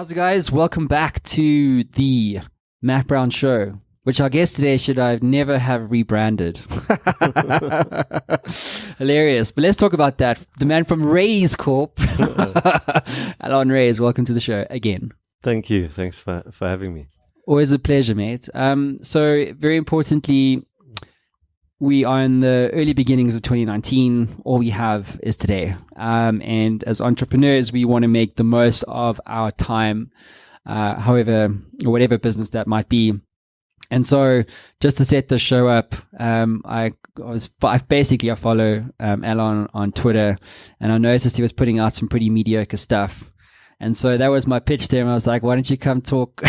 How's it, guys? Welcome back to the Matt Brown Show, which our guest today should I've never have rebranded. Hilarious. But let's talk about that. The man from Raizcorp, Allon Raiz. Welcome to the show again. Thank you. Thanks for having me. Always a pleasure, mate. So very importantly, we are in the early beginnings of 2019. All we have is today. And as entrepreneurs, we want to make the most of our time, however, or whatever business that might be. And so just to set the show up, I follow Allon on Twitter, and I noticed he was putting out some pretty mediocre stuff. And so that was my pitch to him. I was like, why don't you come talk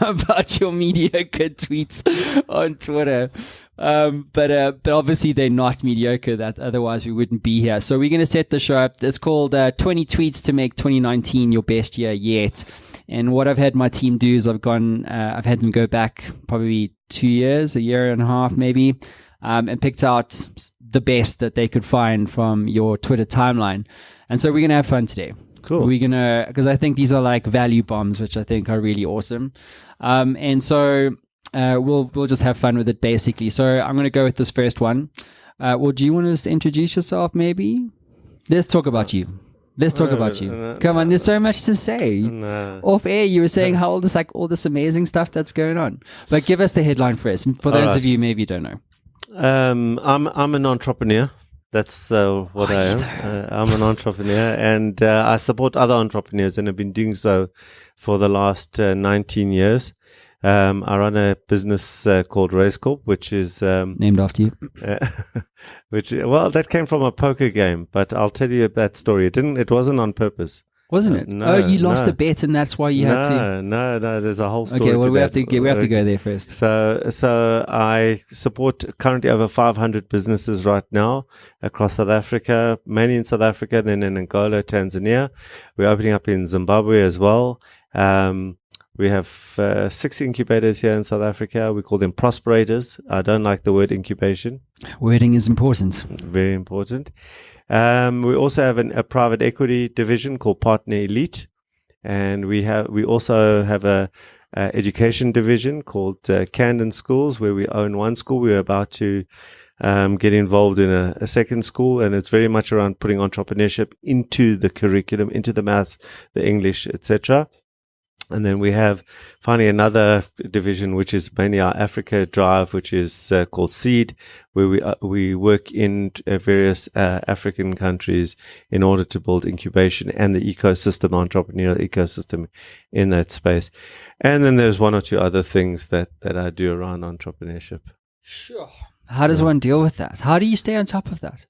about your mediocre tweets on Twitter? But obviously they're not mediocre, that otherwise we wouldn't be here. So we're going to set the show up. It's called 20 Tweets to Make 2019 Your Best Year Yet. And what I've had my team do is I've had them go back probably 2 years, a year and a half maybe, and picked out the best that they could find from your Twitter timeline. And so we're going to have fun today. Cool. We're going to, because I think these are like value bombs, which I think are really awesome. And so we'll just have fun with it basically. So I'm going to go with this first one. Well, do you want to just introduce yourself maybe? Let's talk about you. Come on, there's so much to say. Off air, you were saying how all this amazing stuff that's going on. But give us the headline first. For those of you maybe don't know. I'm an entrepreneur. That's what I am. I'm an entrepreneur, and I support other entrepreneurs, and have been doing so for the last 19 years. I run a business called Raizcorp, which is named after you. That came from a poker game, but I'll tell you that story. It wasn't on purpose. Wasn't it? No, you lost a bet, and that's why you had to. No. There's a whole story. Okay, well, we have to go there first. So I support currently over 500 businesses right now across South Africa, mainly in South Africa, then in Angola, Tanzania. We're opening up in Zimbabwe as well. We have 6 incubators here in South Africa. We call them prosperators. I don't like the word incubation. Wording is important. Very important. We also have a private equity division called Partner Elite, and we also have a education division called Camden Schools, where we own one school. We're about to get involved in a second school, and it's very much around putting entrepreneurship into the curriculum, into the maths, the English, etc. And then we have finally another division, which is mainly our Africa drive, which is called Seed, where we work in various African countries in order to build incubation and the ecosystem, entrepreneurial ecosystem in that space. And then there's one or two other things that I do around entrepreneurship. Sure. How does one deal with that? How do you stay on top of that?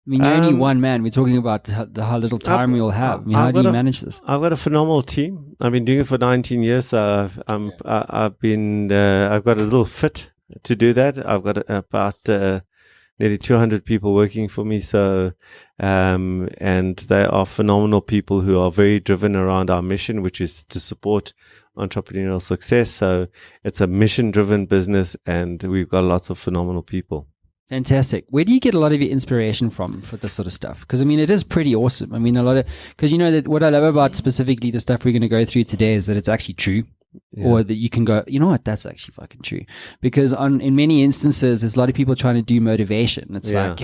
I mean, you're only one man. We're talking about how little time we all have. I mean, how do you manage this? I've got a phenomenal team. I've been doing it for 19 years. I've got a little fit to do that. I've got about nearly 200 people working for me. So, and they are phenomenal people who are very driven around our mission, which is to support entrepreneurial success. So it's a mission-driven business, and we've got lots of phenomenal people. Fantastic. Where do you get a lot of your inspiration from for this sort of stuff? Because I mean, it is pretty awesome. I mean, because you know that what I love about specifically the stuff we're going to go through today is that it's actually true, or that you can go, you know what, that's actually fucking true. Because in many instances, there's a lot of people trying to do motivation. It's like,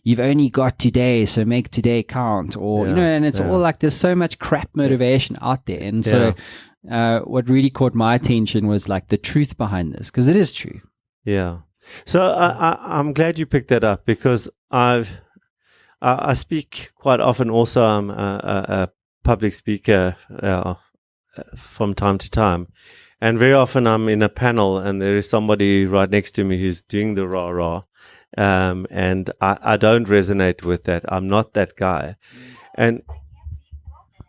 you've only got today, so make today count, or you know, and it's all like there's so much crap motivation out there, and so what really caught my attention was like the truth behind this, because it is true. Yeah. So I'm glad you picked that up, because I speak quite often. Also, I'm a public speaker from time to time, and very often I'm in a panel and there is somebody right next to me who's doing the rah-rah, and I don't resonate with that. I'm not that guy, and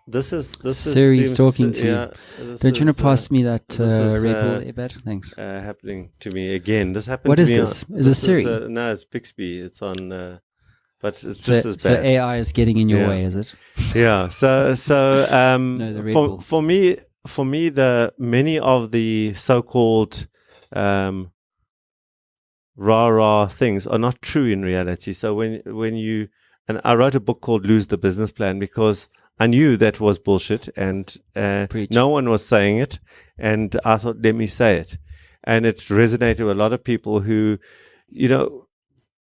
this is Siri's talking to you. Don't you want to pass me that Red Bull airbag? Thanks. Happening to me again. This happened. What to is me this? Is it Siri? No, it's Bixby. It's on, but it's just as bad. So AI is getting in your way, is it? Yeah. So no, for me, many of the so-called rah-rah things are not true in reality. So when you, and I wrote a book called Lose the Business Plan, because I knew that was bullshit, and Preach. no one was saying it. And I thought, let me say it. And it resonated with a lot of people who,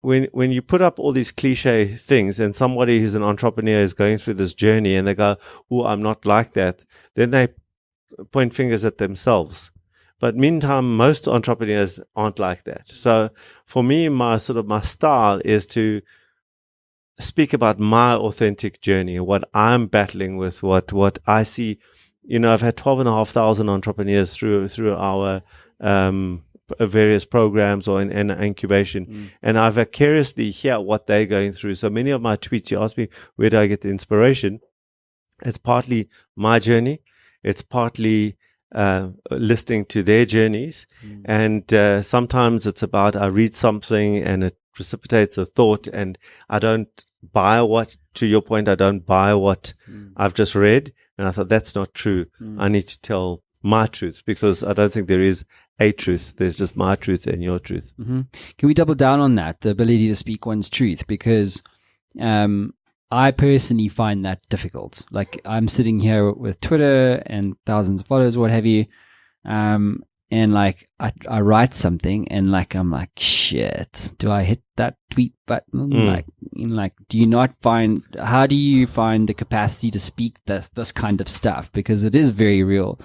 when you put up all these cliche things and somebody who's an entrepreneur is going through this journey and they go, oh, I'm not like that, then they point fingers at themselves. But meantime, most entrepreneurs aren't like that. So for me, my style is to speak about my authentic journey, what I'm battling with, what I see. I've had 12,500 entrepreneurs through our various programs or in incubation, and I vicariously hear what they're going through. So many of my tweets, you ask me, where do I get the inspiration? It's partly my journey. It's partly listening to their journeys. And sometimes it's about, I read something and it precipitates a thought, and I don't buy to your point, I don't buy what I've just read. And I thought, that's not true. I need to tell my truth, because I don't think there is a truth. There's just my truth and your truth. Can we double down on that, the ability to speak one's truth? Because I personally find that difficult. Like, I'm sitting here with Twitter and thousands of followers, what have you, and like I write something and like I'm like, shit, do I hit that tweet button? Do you not find, how do you find the capacity to speak this kind of stuff? Because it is very real,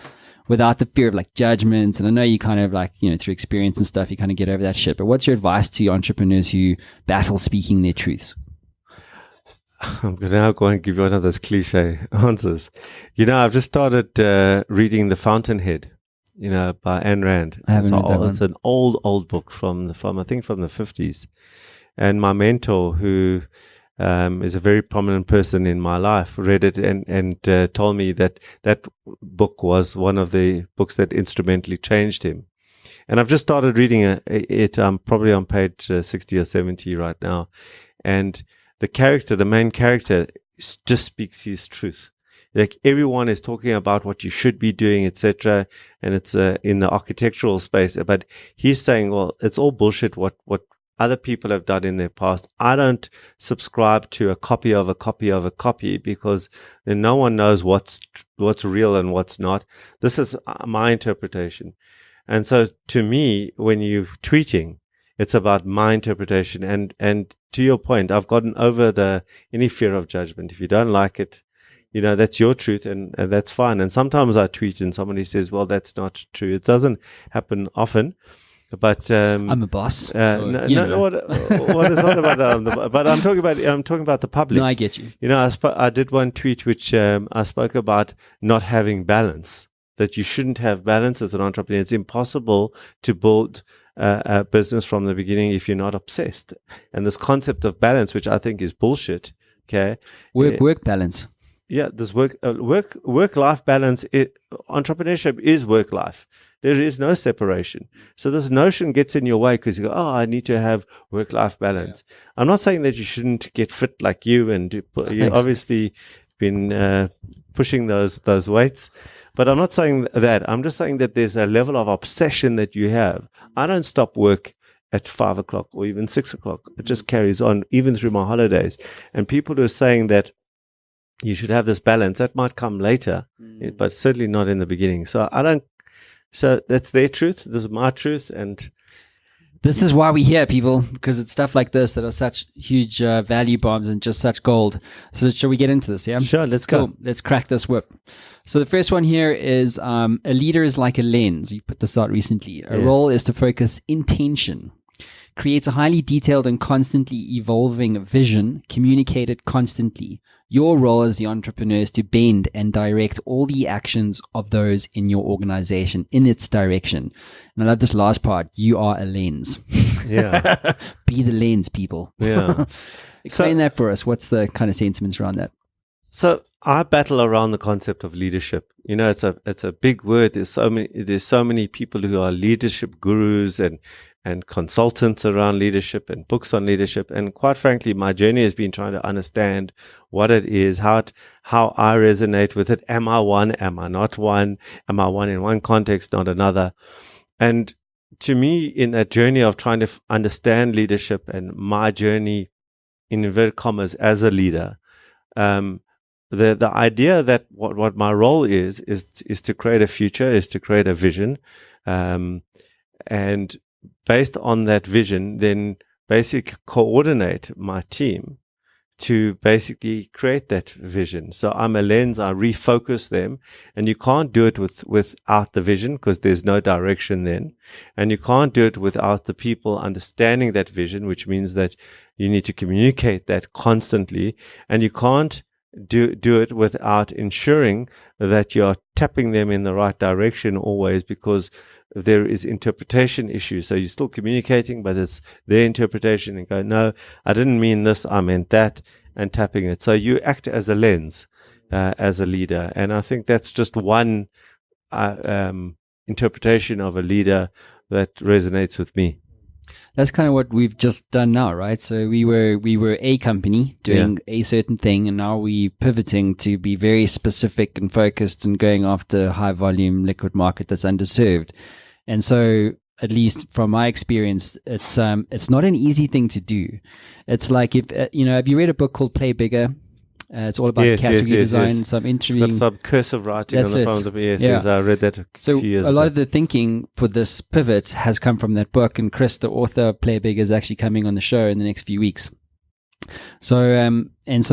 without the fear of like judgments. And I know you kind of like, through experience and stuff, you kind of get over that shit. But what's your advice to entrepreneurs who battle speaking their truths? I'm going to now go and give you one of those cliche answers. I've just started reading The Fountainhead, by Ayn Rand. I haven't read that one. It's an old book from I think from the 50s. And my mentor, who is a very prominent person in my life, read it and told me that book was one of the books that instrumentally changed him. And I've just started reading it. I'm probably on page 60 or 70 right now. And the main character, just speaks his truth. Like, everyone is talking about what you should be doing, etc. And it's in the architectural space. But he's saying, well, it's all bullshit what other people have done in their past. I don't subscribe to a copy of a copy of a copy, because then no one knows what's real and what's not. This is my interpretation. And so to me, when you're tweeting, it's about my interpretation. And to your point, I've gotten over any fear of judgment. If you don't like it, that's your truth, and that's fine. And sometimes I tweet and somebody says, well, that's not true. It doesn't happen often. But I'm a boss. What is not about that? But I'm talking about the public. No, I get you. I did one tweet which I spoke about not having balance. That you shouldn't have balance as an entrepreneur. It's impossible to build a business from the beginning if you're not obsessed. And this concept of balance, which I think is bullshit. Okay, work balance. Yeah, this work-life balance. Entrepreneurship is work-life. There is no separation. So this notion gets in your way because you go, oh, I need to have work-life balance. Yeah. I'm not saying that you shouldn't get fit like you, and you've obviously been pushing those weights. But I'm not saying that. I'm just saying that there's a level of obsession that you have. I don't stop work at 5 o'clock or even 6 o'clock. It just carries on even through my holidays. And people who are saying that you should have this balance, that might come later, but certainly not in the beginning. So that's their truth. This is my truth. And this is why we're here, people, because it's stuff like this that are such huge value bombs and just such gold. So shall we get into this? Yeah, sure. Let's go. Let's crack this whip. So the first one here is a leader is like a lens. You put this out recently. A role is to focus intention. Creates a highly detailed and constantly evolving vision, communicated constantly. Your role as the entrepreneur is to bend and direct all the actions of those in your organization in its direction. And I love this last part. You are a lens. Yeah. Be the lens, people. Yeah. Explain that for us. What's the kind of sentiments around that? So I battle around the concept of leadership. It's a big word. There's so many people who are leadership gurus and consultants around leadership and books on leadership. And quite frankly, my journey has been trying to understand what it is, how I resonate with it. Am I one? Am I not one? Am I one in one context, not another? And to me, in that journey of trying to understand leadership and my journey, in inverted commas, as a leader, the idea that what my role is to create a future, is to create a vision, and based on that vision, then basically coordinate my team to basically create that vision. So I'm a lens, I refocus them, and you can't do it without the vision, because there's no direction then. And you can't do it without the people understanding that vision, which means that you need to communicate that constantly, and you can't do it without ensuring that you're tapping them in the right direction always, because there is interpretation issues. So you're still communicating, but it's their interpretation, and go, no, I didn't mean this, I meant that, and tapping it. So you act as a lens, as a leader. And I think that's just one interpretation of a leader that resonates with me. That's kind of what we've just done now, right? So we were a company doing a certain thing, and now we're pivoting to be very specific and focused and going after high volume liquid market that's underserved. And so, at least from my experience, it's not an easy thing to do. It's like, if have you read a book called Play Bigger? It's all about category design. Yes. So I'm interviewing. It's got some cursive writing on the front of it. Yes, I read that a few years ago. A lot of the thinking for this pivot has come from that book, and Chris, the author of Play Bigger, is actually coming on the show in the next few weeks. So it's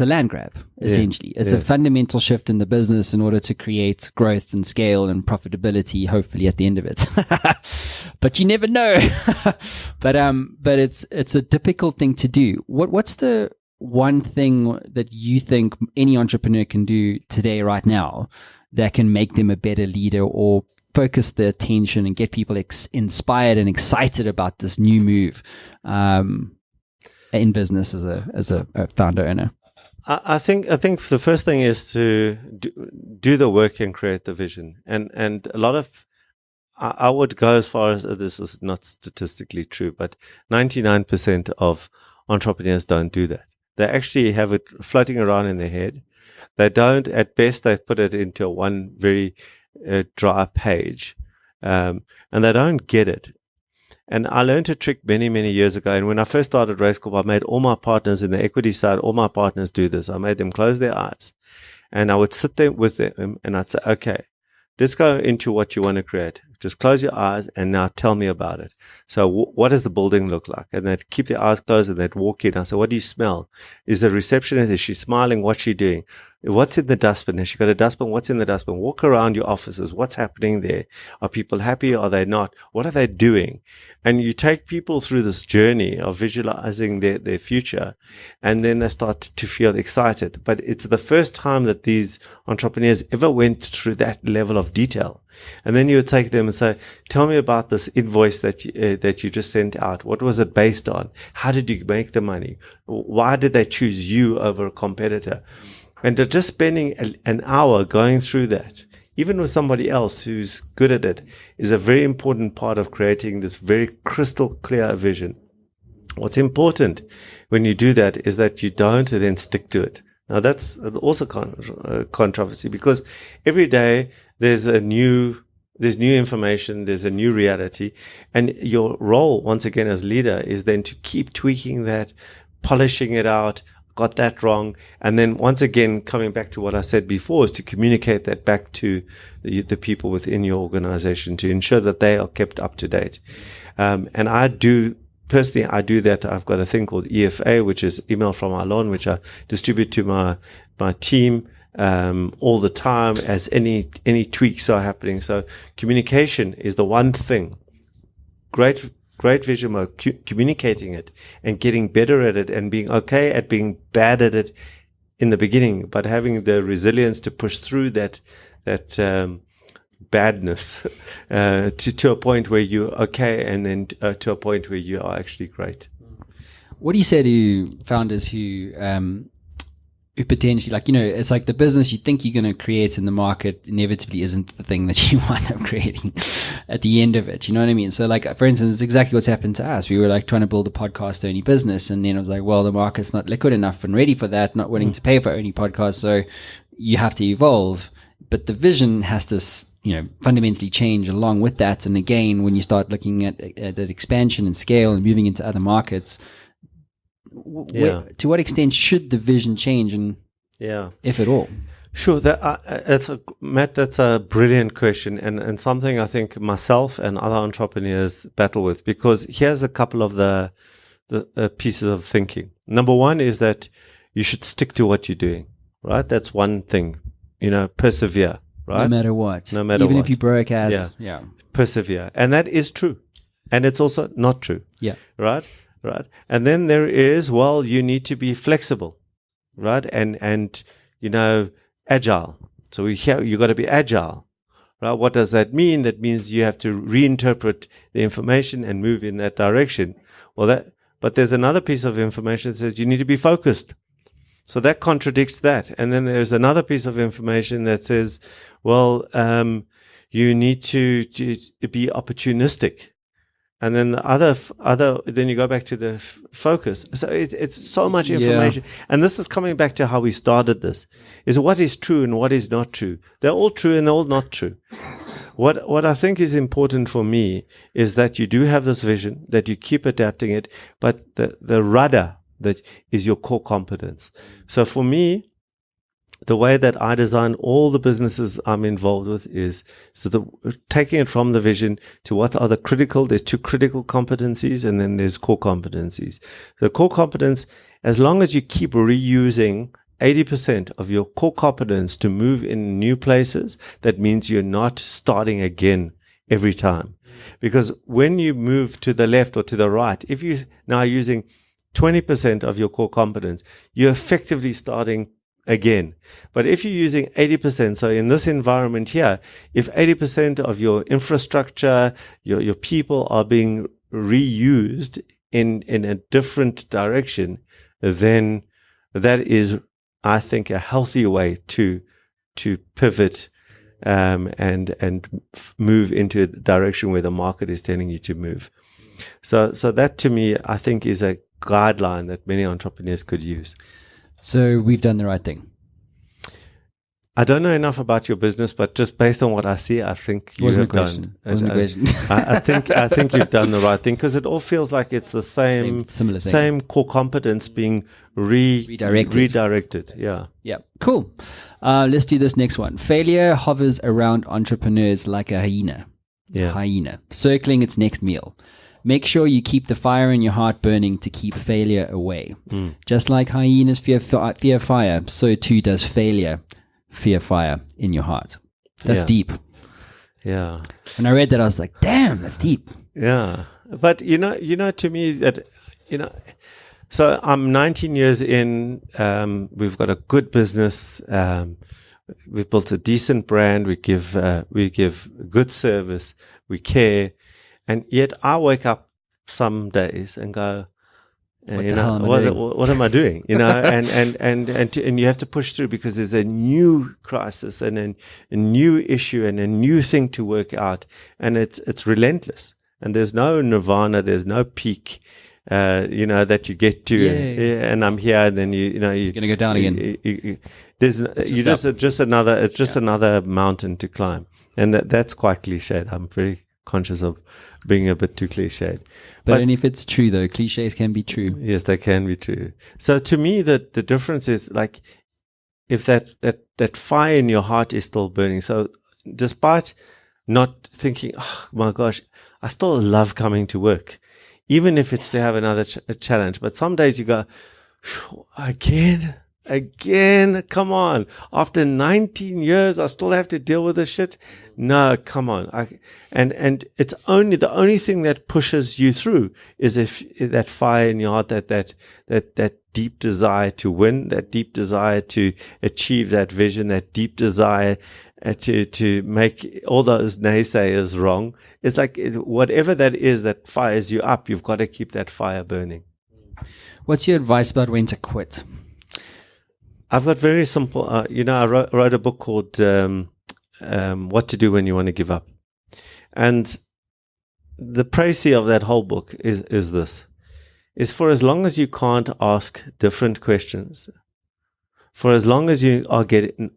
a land grab, essentially. It's a fundamental shift in the business in order to create growth and scale and profitability, hopefully at the end of it. But you never know. but it's a difficult thing to do. What's the one thing that you think any entrepreneur can do today, right now, that can make them a better leader, or focus the attention and get people inspired and excited about this new move in business as a founder owner? I think the first thing is to do the work and create the vision. And a lot of, I would go as far as, this is not statistically true, but 99% of entrepreneurs don't do that. They actually have it floating around in their head. They don't, at best, they put it into one very dry page, and they don't get it. And I learned a trick many, many years ago. And when I first started Raizcorp, I made all my partners in the equity side, all my partners do this. I made them close their eyes, and I would sit there with them, and I'd say, okay, let's go into what you want to create. Just close your eyes and now tell me about it. So what does the building look like? And they'd keep their eyes closed and they'd walk in. I said, what do you smell? Is the receptionist, is she smiling? What's she doing? What's in the dustbin? Has she got a dustbin? What's in the dustbin? Walk around your offices. What's happening there? Are people happy? Are they not? What are they doing? And you take people through this journey of visualizing their future, and then they start to feel excited. But it's the first time that these entrepreneurs ever went through that level of detail. And then you would take them and say, tell me about this invoice that you just sent out. What was it based on? How did you make the money? Why did they choose you over a competitor? And just spending an hour going through that, even with somebody else who's good at it, is a very important part of creating this very crystal clear vision. What's important when you do that is that you don't then stick to it. Now, that's also controversy, because every day there's new information, there's a new reality. And your role, once again, as leader, is then to keep tweaking that, polishing it out. Got that wrong. And then once again, coming back to what I said before, is to communicate that back to the people within your organization to ensure that they are kept up to date. And I do that. I've got a thing called EFA, which is email from Allon, which I distribute to my team all the time as any tweaks are happening. So communication is the one thing. Great vision mode, communicating it and getting better at it, and being okay at being bad at it in the beginning, but having the resilience to push through that badness to a point where you're okay, and then to a point where you are actually great. What do you say to founders who potentially, like, it's like the business you think you're going to create in the market inevitably isn't the thing that you wind up creating at the end of it? You know what I mean? So, like, for instance, it's exactly what's happened to us. We were like trying to build a podcast only business, and then it was like, well, the market's not liquid enough and ready for that, not willing to pay for only podcasts. So you have to evolve, but the vision has to, fundamentally change along with that. And again, when you start looking at that expansion and scale and moving into other markets, to what extent should the vision change? And Yeah. if at all? Sure, Matt. That's a brilliant question, and something I think myself and other entrepreneurs battle with. Because here's a couple of the pieces of thinking. Number one is that you should stick to what you're doing. Right, that's one thing. Persevere. Right, No matter what. No matter even what. if you broke ass. Yeah. Persevere, and that is true, and it's also not true. Yeah. Right. And then there is, you need to be flexible, right, and agile. So you got to be agile, right? What does that mean? That means you have to reinterpret the information and move in that direction. But there's another piece of information that says you need to be focused. So that contradicts that. And then there's another piece of information that says, you need to be opportunistic. And then then you go back to the focus. So it's so much information. Yeah. And this is coming back to how we started this, is what is true and what is not true. They're all true and they're all not true. What I think is important for me is that you do have this vision, that you keep adapting it, but the rudder that is your core competence. So for me, the way that I design all the businesses I'm involved with is taking it from the vision to what are there's two critical competencies, and then there's core competencies. The core competence, as long as you keep reusing 80% of your core competence to move in new places, that means you're not starting again every time. Because when you move to the left or to the right, if you're now using 20% of your core competence, you're effectively starting again. But if you're using 80%, so in this environment here, if 80% of your infrastructure, your people are being reused in a different direction, then that is, I think, a healthy way to pivot and move into a direction where the market is telling you to move. So that, to me, I think, is a guideline that many entrepreneurs could use. So we've done the right thing. I don't know enough about your business, but just based on what I see, I think you have done. I think you've done the right thing, because it all feels like it's the same core competence being redirected. Yeah. Yeah. Cool. Let's do this next one. Failure hovers around entrepreneurs like a hyena. Yeah. Hyena, circling its next meal. Make sure you keep the fire in your heart burning to keep failure away. Just like hyenas fear fire, so too does failure fear fire in your heart. That's deep. Yeah. When I read that, I was like, damn, that's deep. Yeah. But, to me that, so I'm 19 years in, we've got a good business. We've built a decent brand. We give good service. We care. And yet I wake up some days and go, what am I doing? And you have to push through, because there's a new crisis and a new issue and a new thing to work out, and it's relentless. And there's no nirvana, there's no peak, that you get to. And I'm here, and then you're gonna go down again. It's just another mountain to climb, and that's quite cliched. I'm very conscious of being a bit too cliched. But only if it's true, though. Cliches can be true. Yes, they can be true. So to me, the difference is, like, if that fire in your heart is still burning. So despite not thinking, oh my gosh, I still love coming to work, even if it's to have another challenge. But some days you go, again, come on. After 19 years, I still have to deal with this shit. No, come on. And it's the only thing that pushes you through is if that fire in your heart, that deep desire to win, that deep desire to achieve that vision, that deep desire to make all those naysayers wrong. It's like whatever that is that fires you up, you've got to keep that fire burning. What's your advice about when to quit? I've got very simple, I wrote a book called What to Do When You Want to Give Up. And the précis of that whole book is this, is for as long as you can't ask different questions, for as long as you are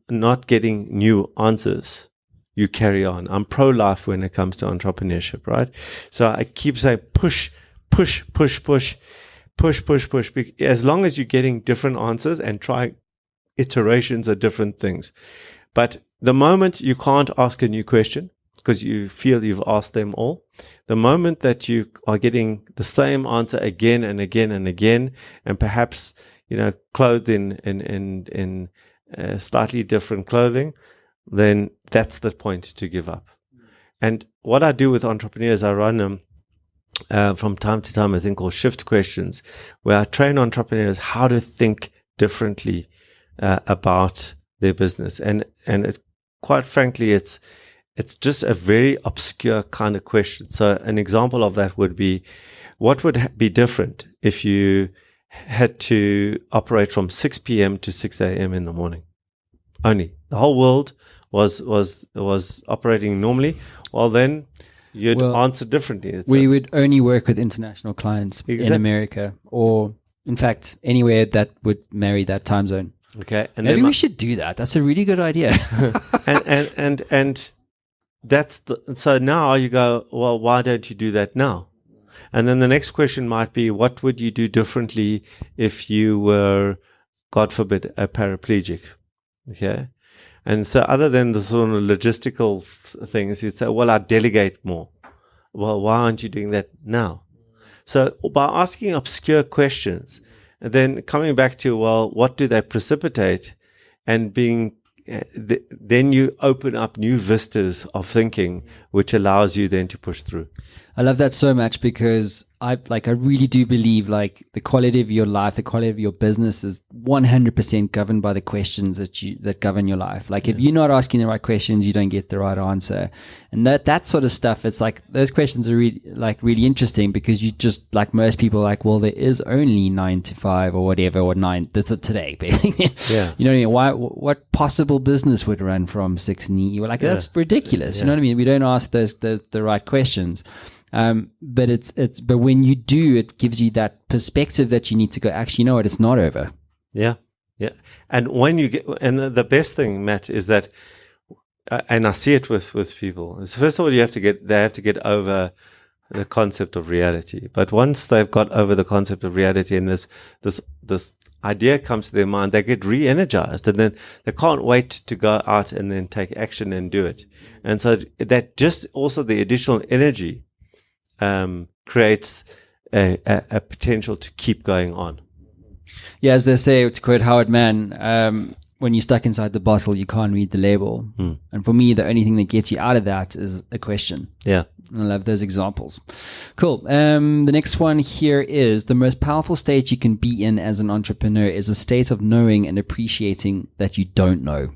not getting new answers, you carry on. I'm pro-life when it comes to entrepreneurship, right? So I keep saying push. As long as you're getting different answers and trying iterations of different things. But the moment you can't ask a new question because you feel you've asked them all, the moment that you are getting the same answer again and again and again, and perhaps, clothed in slightly different clothing, then that's the point to give up. And what I do with entrepreneurs, I run them from time to time, a thing called shift questions, where I train entrepreneurs how to think differently about their business. And quite frankly, it's just a very obscure kind of question. So an example of that would be, what would be different if you had to operate from 6 p.m. to 6 a.m. in the morning? Only. The whole world was operating normally. Well, then you'd answer differently. We would only work with international clients in America, or in fact, anywhere that would marry that time zone. Okay. And maybe we should do that. That's a really good idea. and that's so now you go, well, why don't you do that now? And then the next question might be, what would you do differently if you were, God forbid, a paraplegic? Okay. And so other than the sort of logistical things, you'd say, well, I delegate more. Well, why aren't you doing that now? So by asking obscure questions, and then coming back to, well, what do they precipitate? And then you open up new vistas of thinking, which allows you then to push through. I love that so much, because I really do believe the quality of your life, the quality of your business is 100% governed by the questions that govern your life. If you're not asking the right questions, you don't get the right answer. And that sort of stuff, it's those questions are really interesting, because you just, most people, well, there is only 9 to 5 or whatever, or 9 today, basically. Yeah. You know what I mean? What possible business would run from 6 in the evening? That's ridiculous. Yeah. You know what I mean? We don't ask the right questions. But when you do, it gives you that perspective that you need to go, actually, you know what, it's not over. Yeah. Yeah. And when you and the best thing, Matt, is that, and I see it with people, is first of all, they have to get over the concept of reality. But once they've got over the concept of reality, and this idea comes to their mind, they get re-energized, and then they can't wait to go out and then take action and do it. And so that just also the additional energy creates a potential to keep going on. Yeah, as they say, to quote Howard Mann, when you're stuck inside the bottle, you can't read the label. And for me, the only thing that gets you out of that is a question. Yeah. And I love those examples. Cool. The next one here is, the most powerful state you can be in as an entrepreneur is a state of knowing and appreciating that you don't know.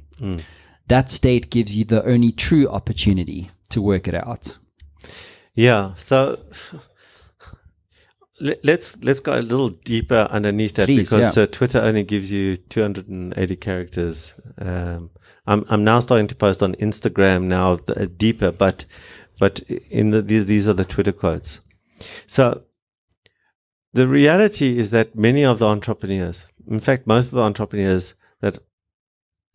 That state gives you the only true opportunity to work it out. Yeah, so let's go a little deeper underneath that. Please, because Twitter only gives you 280 characters. I'm now starting to post on Instagram now deeper, but these are the Twitter quotes. So the reality is that many of the entrepreneurs, in fact, most of the entrepreneurs that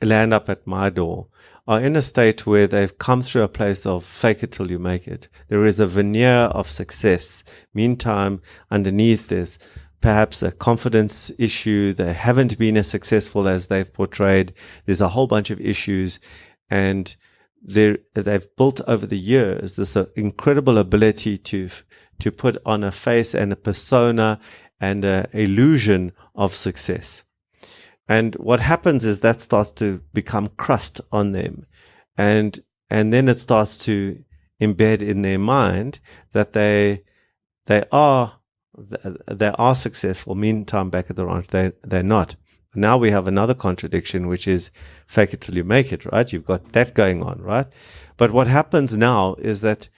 land up at my door, are in a state where they've come through a place of fake it till you make it. There is a veneer of success. Meantime, underneath there's perhaps a confidence issue. They haven't been as successful as they've portrayed. There's a whole bunch of issues, and they've built over the years this incredible ability to put on a face and a persona and an illusion of success. And what happens is that starts to become crust on them. And then it starts to embed in their mind that they are successful. Meantime, back at the ranch, they're not. Now we have another contradiction, which is fake it till you make it, right? You've got that going on, right? But what happens now is that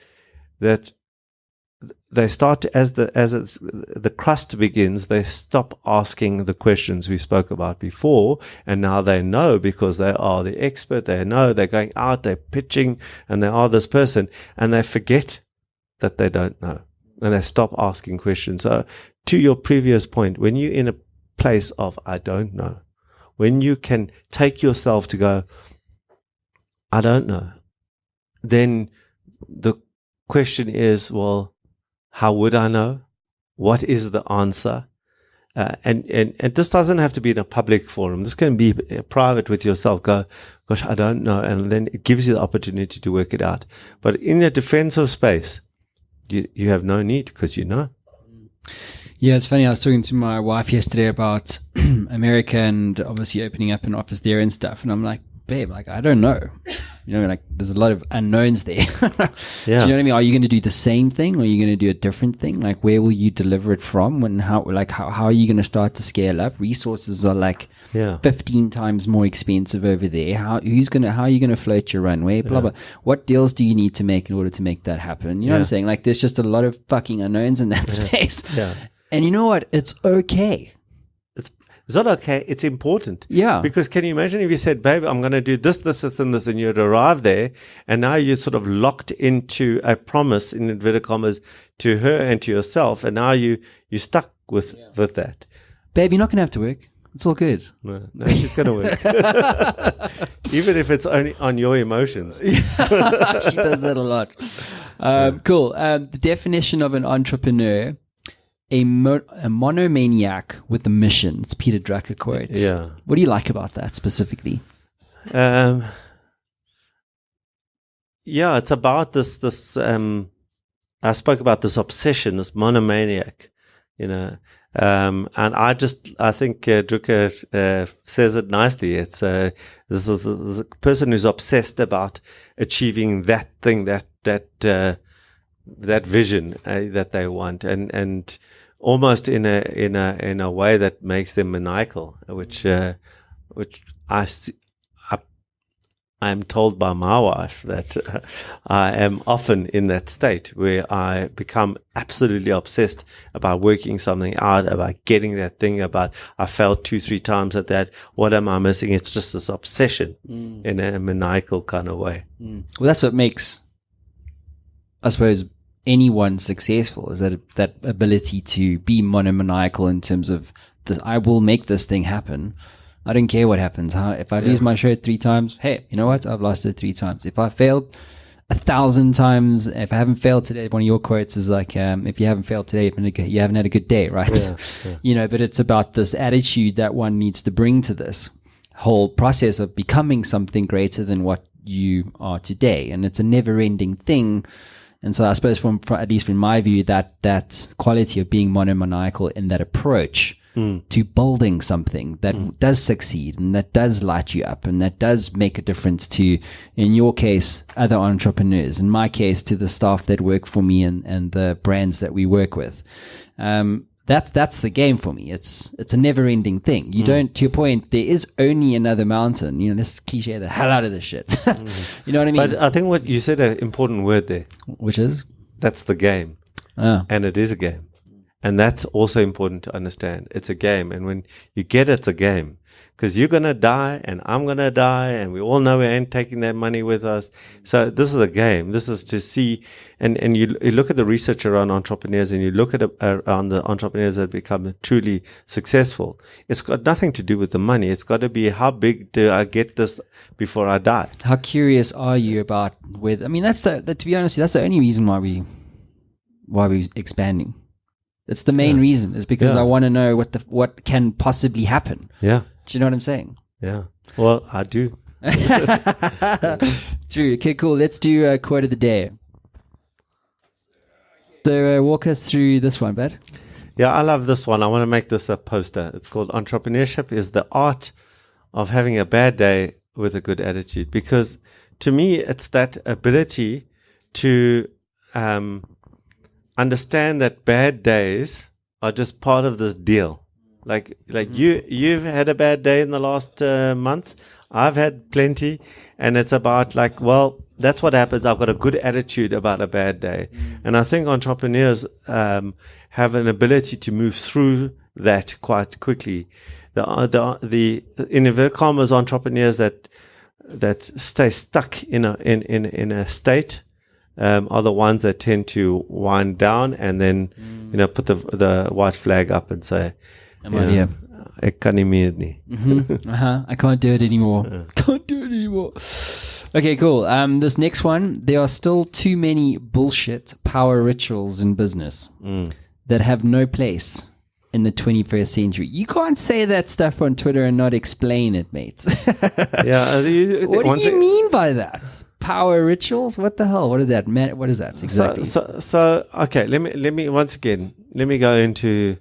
they start to, as the crust begins, they stop asking the questions we spoke about before, and now they know, because they are the expert. They know, they're going out, they're pitching, and they are this person, and they forget that they don't know, and they stop asking questions. So to your previous point, when you're in a place of I don't know, when you can take yourself to go, I don't know, then the question is, well, how would I know? What is the answer? and this doesn't have to be in a public forum. This can be private with yourself. Go, gosh, I don't know. And then it gives you the opportunity to work it out. But in a defensive space, you have no need because you know. Yeah, it's funny. I was talking to my wife yesterday about America and obviously opening up an office there and stuff. And I'm like, babe, like, I don't know. Like there's a lot of unknowns there. Yeah. Do you know what I mean? Are you going to do the same thing or are you going to do a different thing? Like, where will you deliver it from? And how are you going to start to scale up? Resources are like 15 times more expensive over there. How are you going to float your runway? Blah, blah. What deals do you need to make in order to make that happen? You know what I'm saying? Like, there's just a lot of fucking unknowns in that space. Yeah. And you know what? It's okay. It's not okay. It's important. Yeah. Because can you imagine if you said, babe, I'm going to do this, this, this, and this, and you'd arrive there, and now you're sort of locked into a promise, in inverted commas, to her and to yourself, and now you're stuck with that. Babe, you're not going to have to work. It's all good. No, she's going to work. Even if it's only on your emotions. She does that a lot. Cool. The definition of an entrepreneur: a monomaniac with a mission. It's Peter Drucker quote. Yeah. What do you like about that specifically? Yeah, it's about this. I spoke about this obsession, this monomaniac, and I think Drucker says it nicely. It's this is a person who's obsessed about achieving that thing, that vision that they want, and almost in a way that makes them maniacal, which I am told by my wife that I am often in that state where I become absolutely obsessed about working something out, about getting that thing, about I failed 2-3 times at that. What am I missing? It's just this obsession in a maniacal kind of way. Well, that's what makes, I suppose, anyone successful, is that ability to be monomaniacal in terms of this. I will make this thing happen. I don't care what happens. If I lose my shirt 3 times, hey, you know what? I've lost it 3 times. If I failed 1,000 times, if I haven't failed today, one of your quotes is like, if you haven't failed today, you haven't had a good day, right? Yeah. But it's about this attitude that one needs to bring to this whole process of becoming something greater than what you are today. And it's a never-ending thing. And so I suppose from at least from my view, that quality of being monomaniacal in that approach to building something that does succeed and that does light you up and that does make a difference to, in your case, other entrepreneurs, in my case, to the staff that work for me and the brands that we work with. That's the game for me. It's a never-ending thing. You don't, to your point, there is only another mountain. Let's cliche the hell out of this shit. You know what I mean? But I think what you said, an important word there. Which is? That's the game. And it is a game. And that's also important to understand. It's a game. And when you get it's a game, because you're going to die and I'm going to die and we all know we ain't taking that money with us. So this is a game. This is to see, and you look at the research around entrepreneurs and you look at around the entrepreneurs that become truly successful. It's got nothing to do with the money. It's got to be, how big do I get this before I die? How curious are you about whether, that's to be honest, that's the only reason why we're expanding. It's the main reason, is because I want to know what can possibly happen. Yeah. Do you know what I'm saying? Yeah. Well, I do. True. Okay, cool. Let's do a quote of the day. So walk us through this one, bud. Yeah, I love this one. I want to make this a poster. It's called "Entrepreneurship is the art of having a bad day with a good attitude." Because to me, it's that ability to understand that bad days are just part of this deal. Like you've had a bad day in the last month. I've had plenty, and it's about like, well, that's what happens. I've got a good attitude about a bad day, and I think entrepreneurs have an ability to move through that quite quickly. The in inverted commas entrepreneurs that stay stuck in a state are the ones that tend to wind down and then put the white flag up and say, ek kan nie meer nie. I can't do it anymore. Can't do it anymore. Okay, cool. This next one, there are still too many bullshit power rituals in business that have no place in the 21st century. You can't say that stuff on Twitter and not explain it, mate. Yeah. What do you mean by that? Power rituals? What the hell? What is that? What is that exactly? So okay. Let me once again. Let me go into.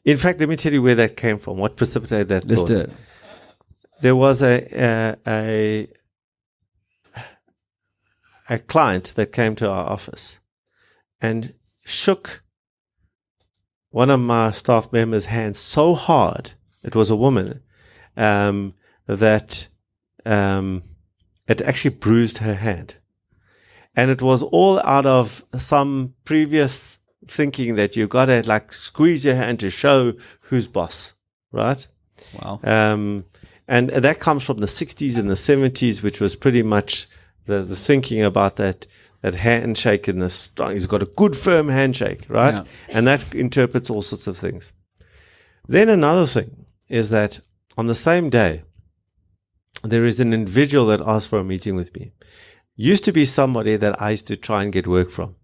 In fact, let me tell you where that came from. What precipitated that Let's thought? do it. There was a client that came to our office and shook one of my staff members' hands so hard, it was a woman, that it actually bruised her hand. And it was all out of some previous thinking that you got to like squeeze your hand to show who's boss, right? Wow. And that comes from the 60s and the 70s, which was pretty much the thinking about that handshake and the strong. He's got a good firm handshake, right? Yeah. And that interprets all sorts of things. Then another thing is that on the same day, there is an individual that asked for a meeting with me. Used to be somebody that I used to try and get work from.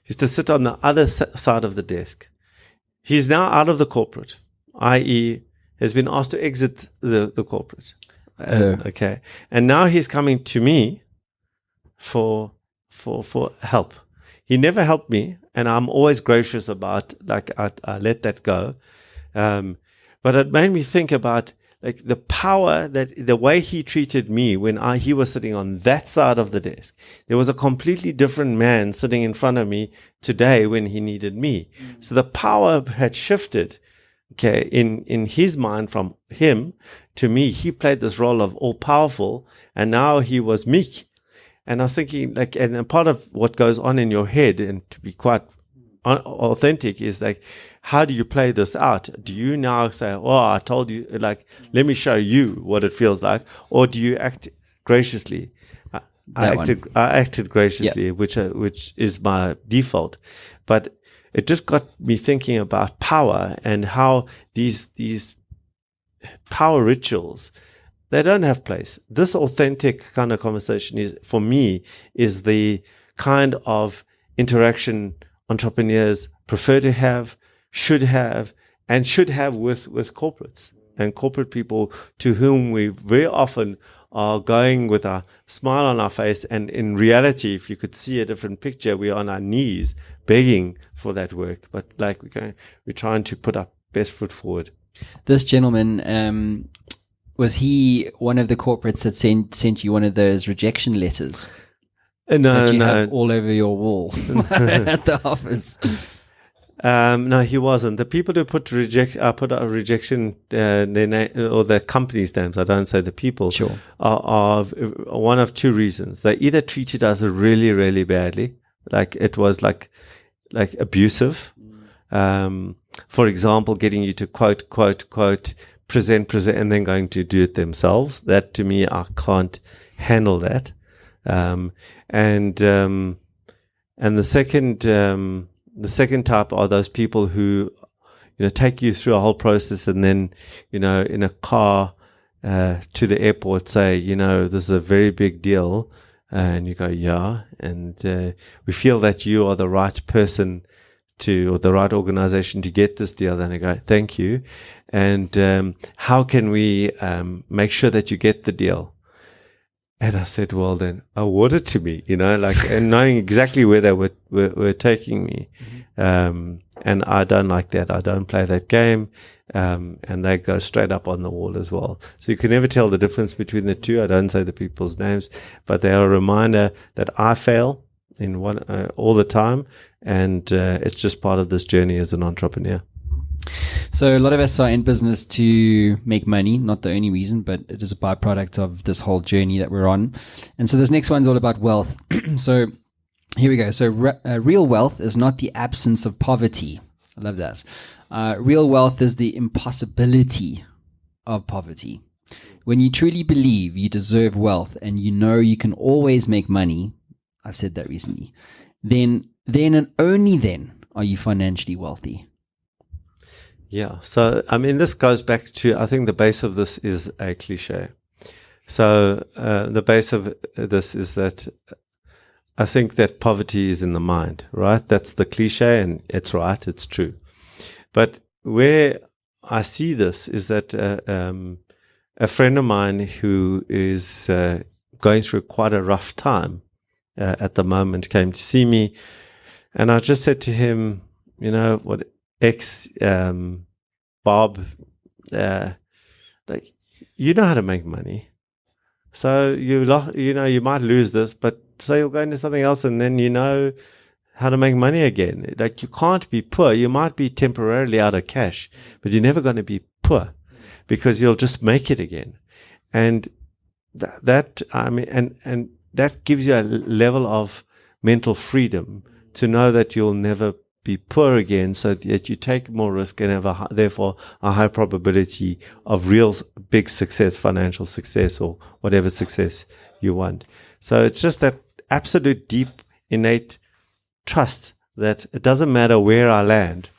Used to sit on the other side of the desk. He's now out of the corporate, i.e., has been asked to exit the corporate. Okay. And now he's coming to me for help. He never helped me, and I'm always gracious about, like, I let that go. But it made me think about, like, the power that the way he treated me when he was sitting on that side of the desk. There was a completely different man sitting in front of me today when he needed me. So the power had shifted. Okay, in his mind, from him to me, he played this role of all powerful, and now he was meek. And I was thinking, like, and a part of what goes on in your head, and to be quite authentic, is like, how do you play this out? Do you now say, "Oh, I told you," like, let me show you what it feels like, or do you act graciously? I acted graciously, Yep. which is my default, but it just got me thinking about power and how these power rituals, they don't have place. This authentic kind of conversation is, for me, is the kind of interaction entrepreneurs prefer to have, should have with corporates and corporate people, to whom we very often are going with a smile on our face, and in reality, if you could see a different picture, we're on our knees begging for that work. But like we're trying to put our best foot forward. This gentleman, was he one of the corporates that sent you one of those rejection letters that you have all over your wall at the office? No, he wasn't. The people who put a rejection, their name or their company's names, I don't say the people, Sure. are one of two reasons. They either treated us really, really badly, like it was like abusive. For example, getting you to quote, present, and then going to do it themselves. That, to me, I can't handle that. And the second type are those people who, take you through a whole process, and then, in a car to the airport say, this is a very big deal, and you go, yeah, and we feel that you are the right person or the right organization to get this deal. And I go, thank you. And how can we make sure that you get the deal? And I said, well, then award it to me, and knowing exactly where they were taking me. And I don't like that. I don't play that game. And they go straight up on the wall as well. So you can never tell the difference between the two. I don't say the people's names, but they are a reminder that I fail in all the time. And it's just part of this journey as an entrepreneur. So a lot of us are in business to make money, not the only reason, but it is a byproduct of this whole journey that we're on. And so this next one's all about wealth. So here we go. So real wealth is not the absence of poverty. I love that. Real wealth is the impossibility of poverty. When you truly believe you deserve wealth and you can always make money, I've said that recently, then and only then are you financially wealthy. Yeah. So, this goes back to, I think the base of this is a cliche. So, the base of this is that I think that poverty is in the mind, right? That's the cliche, and it's right, it's true. But where I see this is that a friend of mine who is going through quite a rough time at the moment came to see me, and I just said to him, you know what, Bob, like, you know how to make money. So you might lose this, but so you'll go into something else, and then you know how to make money again. Like, you can't be poor. You might be temporarily out of cash, but you're never going to be poor because you'll just make it again. And that gives you a level of mental freedom to know that you'll never be poor again, so that you take more risk and have therefore a high probability of real big success, financial success, or whatever success you want. So it's just that absolute deep innate trust that it doesn't matter where I land,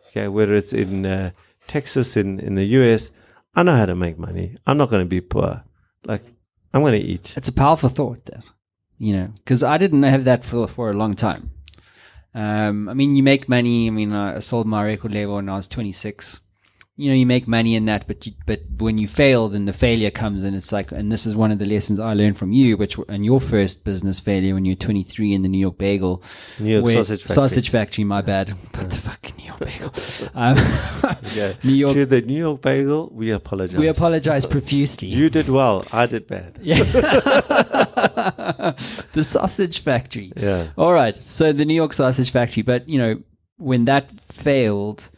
okay, whether it's in Texas, in the US, I know how to make money. I'm not going to be poor. Like, I'm going to eat. It's a powerful thought there, because I didn't have that for a long time. I mean, you make money. I mean, I sold my record label when I was 26. You make money in that, but when you fail, then the failure comes, and it's like, and this is one of the lessons I learned from you, which in your first business failure when you're 23 in the New York Bagel, sausage factory. My bad, what the fuck, New York Bagel. To the New York Bagel, we apologize. We apologize profusely. You did well. I did bad. Yeah. The sausage factory. Yeah. All right. So the New York sausage factory, but when that failed.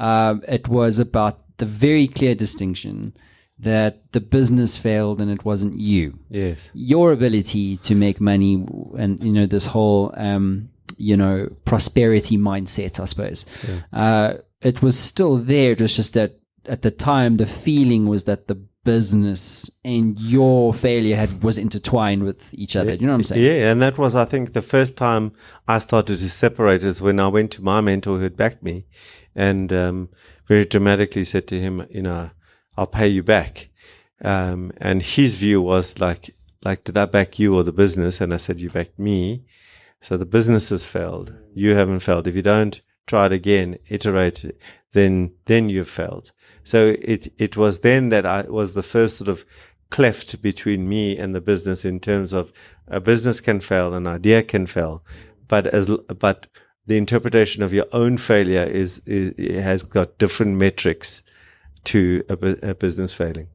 It was about the very clear distinction that the business failed and it wasn't you. Yes. Your ability to make money and, this whole, prosperity mindset, I suppose. Yeah. It was still there. It was just that at the time, the feeling was that the business and your failure was intertwined with each other. Do you know what I'm saying? Yeah, and that was, I think, the first time I started to separate is when I went to my mentor who had backed me and very dramatically said to him, I'll pay you back. And his view was like, did I back you or the business? And I said, you backed me. So the business has failed. You haven't failed. If you don't try it again, iterate, then you've failed. So it was then that I was the first sort of cleft between me and the business in terms of a business can fail, an idea can fail, but the interpretation of your own failure has got different metrics to a business failing.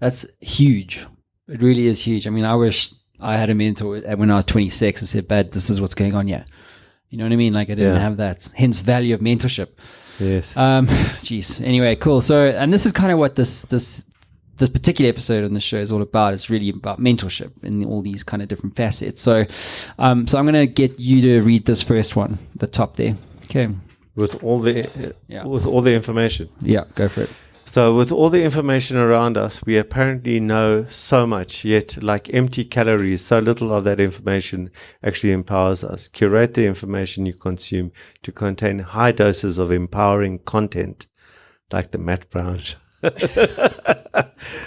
That's huge. It really is huge. I mean, I wish I had a mentor when I was 26 and said, "Bad, this is what's going on." Yeah, you know what I mean? Like I didn't have that. Hence, value of mentorship. Yes. Geez. Anyway, cool. So, and this is kind of what this particular episode on the show is all about. It's really about mentorship in all these kind of different facets. So, I'm going to get you to read this first one, the top there. Okay. With all the information. Yeah, go for it. So with all the information around us, we apparently know so much, yet like empty calories, so little of that information actually empowers us. Curate the information you consume to contain high doses of empowering content, like the Matt Brown show.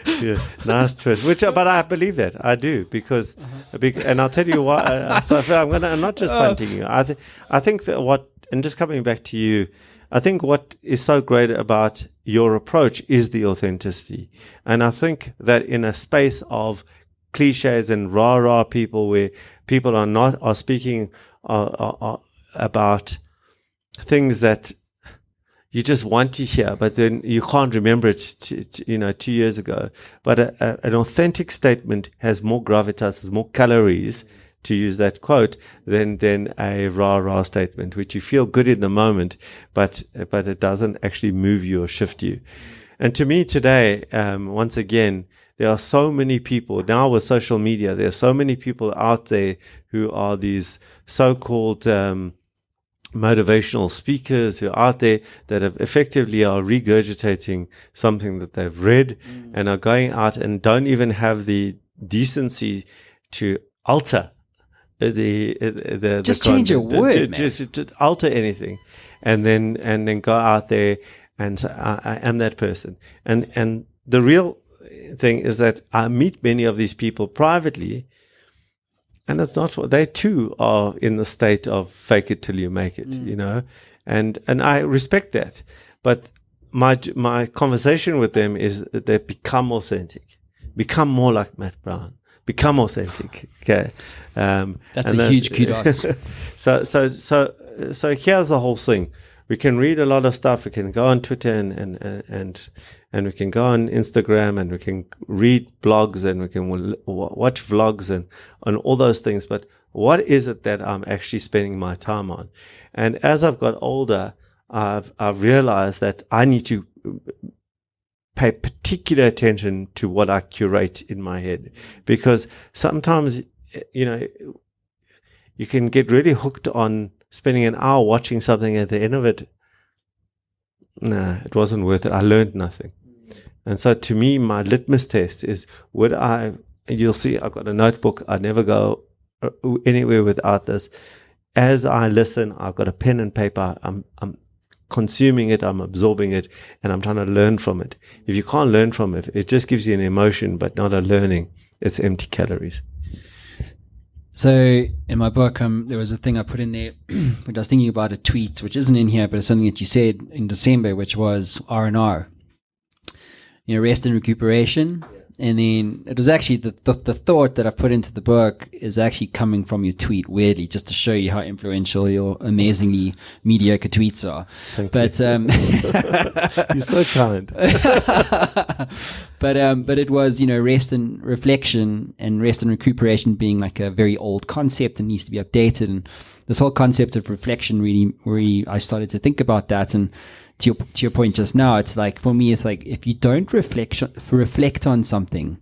Yeah, nice twist. But I believe that. I do because and I'll tell you why. So I'm not just punting you. I think that and just coming back to you, I think what is so great about your approach is the authenticity. And I think that in a space of cliches and rah-rah people where people are speaking about things that you just want to hear, but then you can't remember it, 2 years ago. But an authentic statement has more gravitas, has more calories, to use that quote, than a rah-rah statement, which you feel good in the moment, but it doesn't actually move you or shift you. And to me today, once again, there are so many people now with social media. There are so many people out there who are these so-called motivational speakers who are out there that effectively are regurgitating something that they've read and are going out and don't even have the decency to alter just change a word, just alter anything, and then go out there and say, I am that person. And the real thing is that I meet many of these people privately And it's not what they too are in the state of fake it till you make it, and I respect that. But my conversation with them is that they become authentic, become more like Matt Brown, become authentic. Okay. That's a huge kudos. So here's the whole thing. We can read a lot of stuff. We can go on Twitter and we can go on Instagram and we can read blogs and we can watch vlogs and all those things. But what is it that I'm actually spending my time on? And as I've got older, I've realized that I need to pay particular attention to what I curate in my head, because sometimes, you can get really hooked on spending an hour watching something. At the end of it, it wasn't worth it. I learned nothing. And so to me, my litmus test is, you'll see I've got a notebook. I never go anywhere without this. As I listen, I've got a pen and paper. I'm consuming it, I'm absorbing it, and I'm trying to learn from it. If you can't learn from it, it just gives you an emotion, but not a learning. It's empty calories. So in my book, there was a thing I put in there, which I was thinking about a tweet, which isn't in here, but it's something that you said in December, which was R&R, rest and recuperation. And then it was actually the thought that I put into the book is actually coming from your tweet, weirdly, just to show you how influential your amazingly mediocre tweets are. Thank you. You're so kind. But it was, rest and reflection and rest and recuperation being like a very old concept and needs to be updated. And this whole concept of reflection really, I started to think about that. And to your point just now, it's like, for me, it's like, if you don't reflect on something,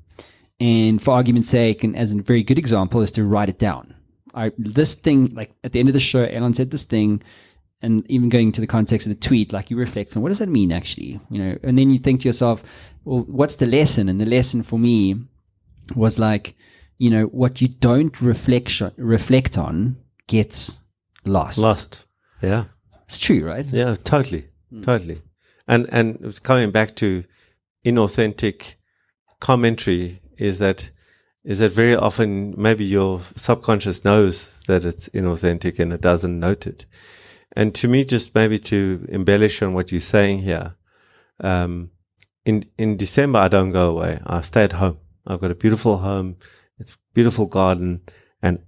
and for argument's sake, and as a very good example, is to write it down. This thing, like at the end of the show, Allon said this thing, and even going to the context of the tweet, like you reflect on what does that mean actually, and then you think to yourself, well, what's the lesson? And the lesson for me was like, what you don't reflect on gets lost. Yeah. It's true, right? Yeah, totally. Totally. And coming back to inauthentic commentary is that very often maybe your subconscious knows that it's inauthentic and it doesn't note it. And to me, just maybe to embellish on what you're saying here, in December, I don't go away. I stay at home. I've got a beautiful home. It's a beautiful garden. And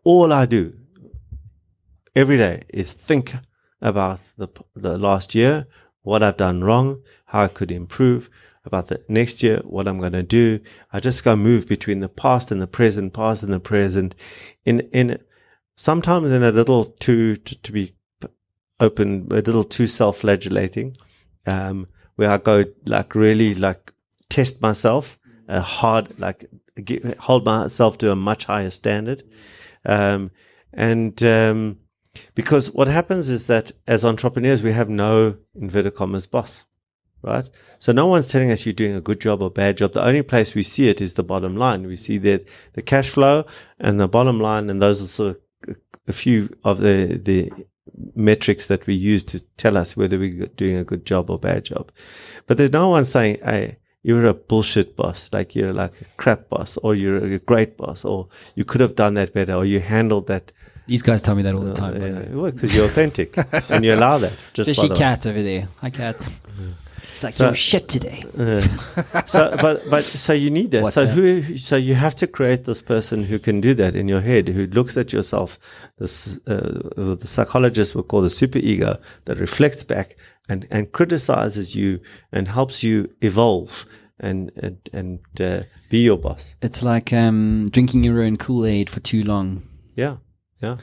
all I do every day is think about the last year, what I've done wrong, how I could improve, about the next year, what I'm going to do. I just go move between the past and the present, in sometimes in a little too, to be open, a little too self-flagellating, where I go really test myself hard, hold myself to a much higher standard. Because what happens is that as entrepreneurs, we have no, inverted commas, boss, right? So no one's telling us you're doing a good job or bad job. The only place we see it is the bottom line. We see the cash flow and the bottom line, and those are sort of a few of the metrics that we use to tell us whether we're doing a good job or bad job. But there's no one saying, hey, you're a bullshit boss, like you're like a crap boss, or you're a great boss, or you could have done that better, or you handled that. These guys tell me that all the time. Well, because you're authentic and you allow that. Especially Kat over there. Hi, Kat. It's like, you're shit today. So you need that. So you have to create this person who can do that in your head, who looks at yourself. This the psychologists would call the superego, that reflects back and criticizes you and helps you evolve and be your boss. It's like drinking your own Kool-Aid for too long. Yeah. Yeah.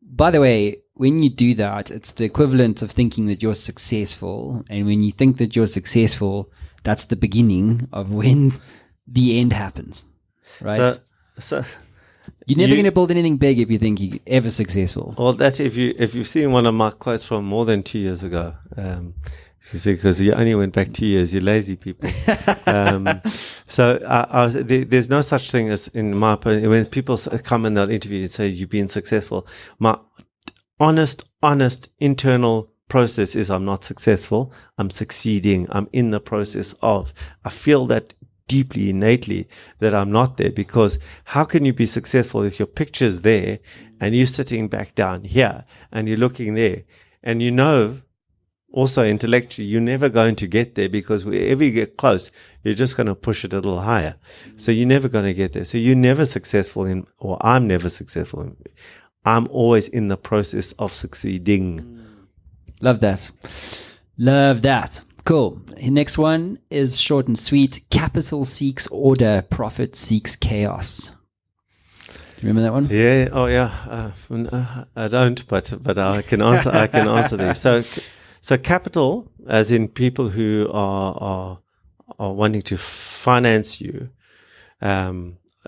By the way, when you do that, it's the equivalent of thinking that you're successful. And when you think that you're successful, that's the beginning of when the end happens, right? So you're never going to build anything big if you think you're ever successful. Well, that's if you've seen one of my quotes from more than 2 years ago. Because you only went back 2 years, you lazy people. There's no such thing as, in my opinion, when people come and they'll interview and say you've been successful, my honest internal process is I'm not successful, I'm succeeding, I'm in the process of. I feel that deeply, innately that I'm not there, because how can you be successful if your picture's there and you're sitting back down here and you're looking there, and you know also intellectually you're never going to get there, because wherever you get close, you're just going to push it a little higher. So you're never going to get there. So you're never successful in, or I'm never successful in. I'm always in the process of succeeding. Love that. Love that. Cool. Next one is short and sweet. Capital seeks order, profit seeks chaos. Do you remember that one? Yeah. Oh, yeah. I don't, but I can answer. I can answer this. So capital, as in people who are wanting to finance you,